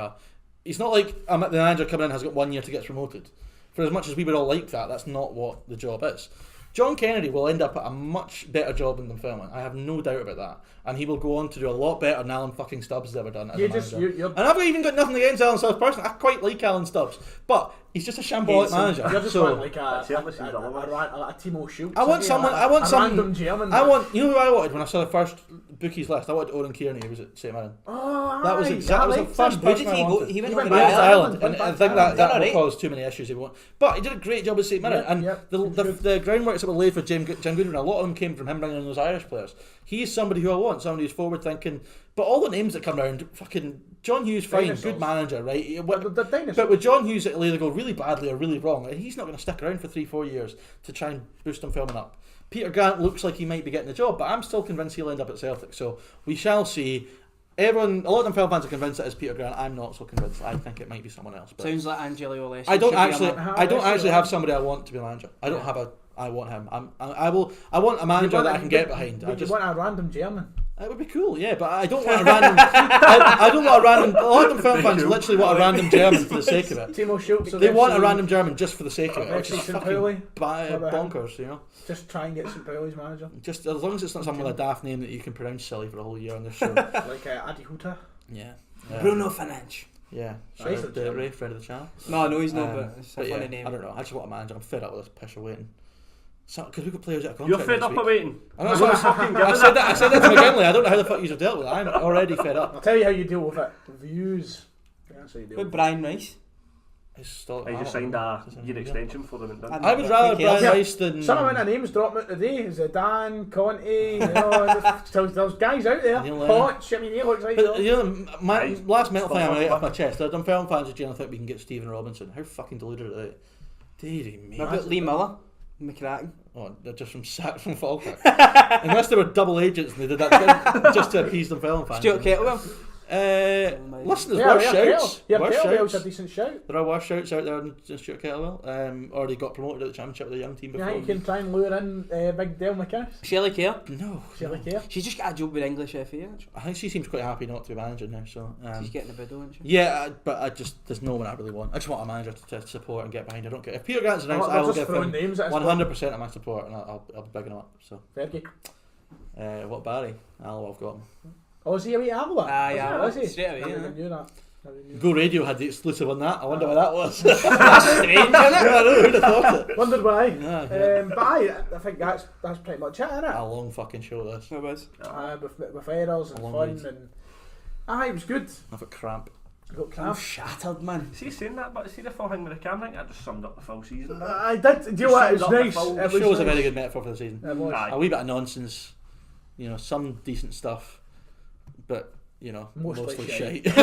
it's not like the manager coming in has got 1 year to get promoted. For as much as we would all like that, that's not what the job is. John Kennedy will end up at a much better job than Dunfermline. I have no doubt about that. And he will go on to do a lot better than Alan fucking Stubbs has ever done as a manager. And I've even got nothing against Alan Stubbs personally. I quite like Alan Stubbs. But he's just a shambolic manager. You're just like a Timo Schultz. I want someone. Random German. You know who I wanted when I saw the first bookies list? I wanted Oren Kearney, who was at St Mirren. Oh, that was exactly the first person I wanted. He went to Ireland, and I think that will cause too many issues. But he did a great job at St Mirren, and the groundworks that were laid for Jim Goodwin, a lot of them came from him bringing in those Irish players. He's somebody who I want, somebody who's forward thinking. But all the names that come around, fucking John Hughes, fine, good manager, right? But with John Hughes, it'll either go really badly or really wrong, and he's not going to stick around for 3-4 years to try and boost him filming up. Peter Grant looks like he might be getting the job, but I'm still convinced he'll end up at Celtic. So we shall see. A lot of them film fans are convinced it is Peter Grant. I'm not so convinced. I think it might be someone else. But sounds like Angelo Olesen. I don't actually have somebody I want to be manager. I want him. I want a manager that I can get behind. You want a random German? It would be cool, yeah, but I don't want a random. I don't want a random. A lot of them film fans literally want a random German for the sake of it. Timo Schultz. They want a random German just for the sake of it, which is fucking bonkers, Just try and get St. Pauli's manager. Just as long as it's not someone with a daft name that you can pronounce silly for a whole year on this show. Like Adi Huta. Yeah. Bruno Fernandes. Yeah. Ray, friend of the channel. No, he's not. But it's a funny name. I don't know. I just want a manager. I'm fed up with this piss of waiting. Because we've got players that are You're fed up of waiting. I said that to McGinley. I don't know how the fuck you've dealt with it. I'm already fed up. I'll tell you how you deal with it. Reviews. That's how you deal with it. Brian Rice. I just signed a year extension for them. I would rather Brian Rice than... Some amount of names dropping out today. Is it Dan, Conte, there's guys out there. Hodge, I mean, he looks like... But, my last mental thing I'm right off my chest. I've done film fans of Jane. I think we can get Stephen Robinson. How fucking deluded are they? Deary me. What about Lee Miller? McCracken. Oh, they're just sacked from Falkirk. Unless they were double agents and they did that just to appease them film fans. Stuart Kettlewell. Listen, there's worse shouts. Kettlewell's a decent shout. There are worse shouts out there than Stuart Kettlewell. Or they got promoted at the championship with a young team before. Yeah, you can try and lure in Big Dale McCass. Shelley Kerr. No. Shelley Kerr. She's just got a job with English FA. I think she seems quite happy not to be managing now. So she's getting a bid, isn't she? Yeah, but there's no one I really want. I just want a manager to support and get behind. I don't care if Peter Grant's announced. I will give him 100% of my support, and I'll be bigging him up. So. Fergie. What Barry? I've got him. Oh, is he away Alba? Yeah, was he? Straight away. I knew that. Go Radio had the exclusive on that. I wonder why that was. That's strange, isn't it? I know, who'd have thought it? Wondered why. Yeah. But I think that's pretty much it, isn't it? A long fucking show this. It was. With errors and fun and... it was good. I've got cramp. Got cramp. Shattered, man. See saying that, but see the full thing with the camera, I think that just summed up the full season. I did. Do you know what? It was nice. The show was a very good metaphor for the season. It was. A wee bit of nonsense, some decent stuff, but mostly shite. Right,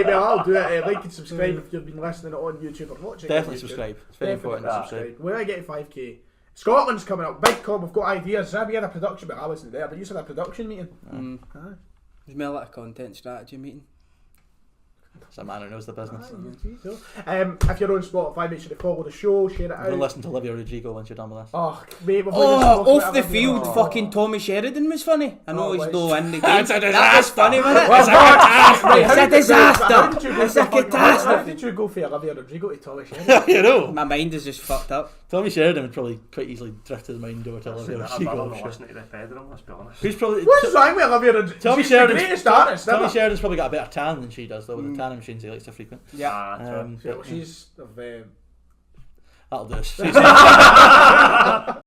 well, I'll do it. Like and subscribe if you've been listening on YouTube or watching. Definitely subscribe. It's very important to subscribe. When I get 5k, Scotland's coming up. Big Cobb, we've got ideas. We had a production, but I wasn't there. But you said a production meeting. There's been a lot of content strategy meeting. It's a man who knows the business. If you're on Spotify, make sure to follow the show, share it out. We'll listen to Olivia Rodrigo once you're done with this. Oh, mate, off the field, fucking Tommy Sheridan was funny. I know he's no in the game. That was funny, wasn't it? It's a disaster. It's a catastrophe. How did you go for Olivia Rodrigo to Tommy Sheridan? You know, my mind is just fucked up. Tommy Sheridan would probably quite easily drift his mind over to Olivia Rodrigo. I'm not listening to the Pedro, let's be honest. What's wrong with Olivia Rodrigo? Tommy Sheridan's Sheridan's probably got a better tan than she does, though, with the tanning machines he likes to frequent. Yeah. She's of... That'll do us.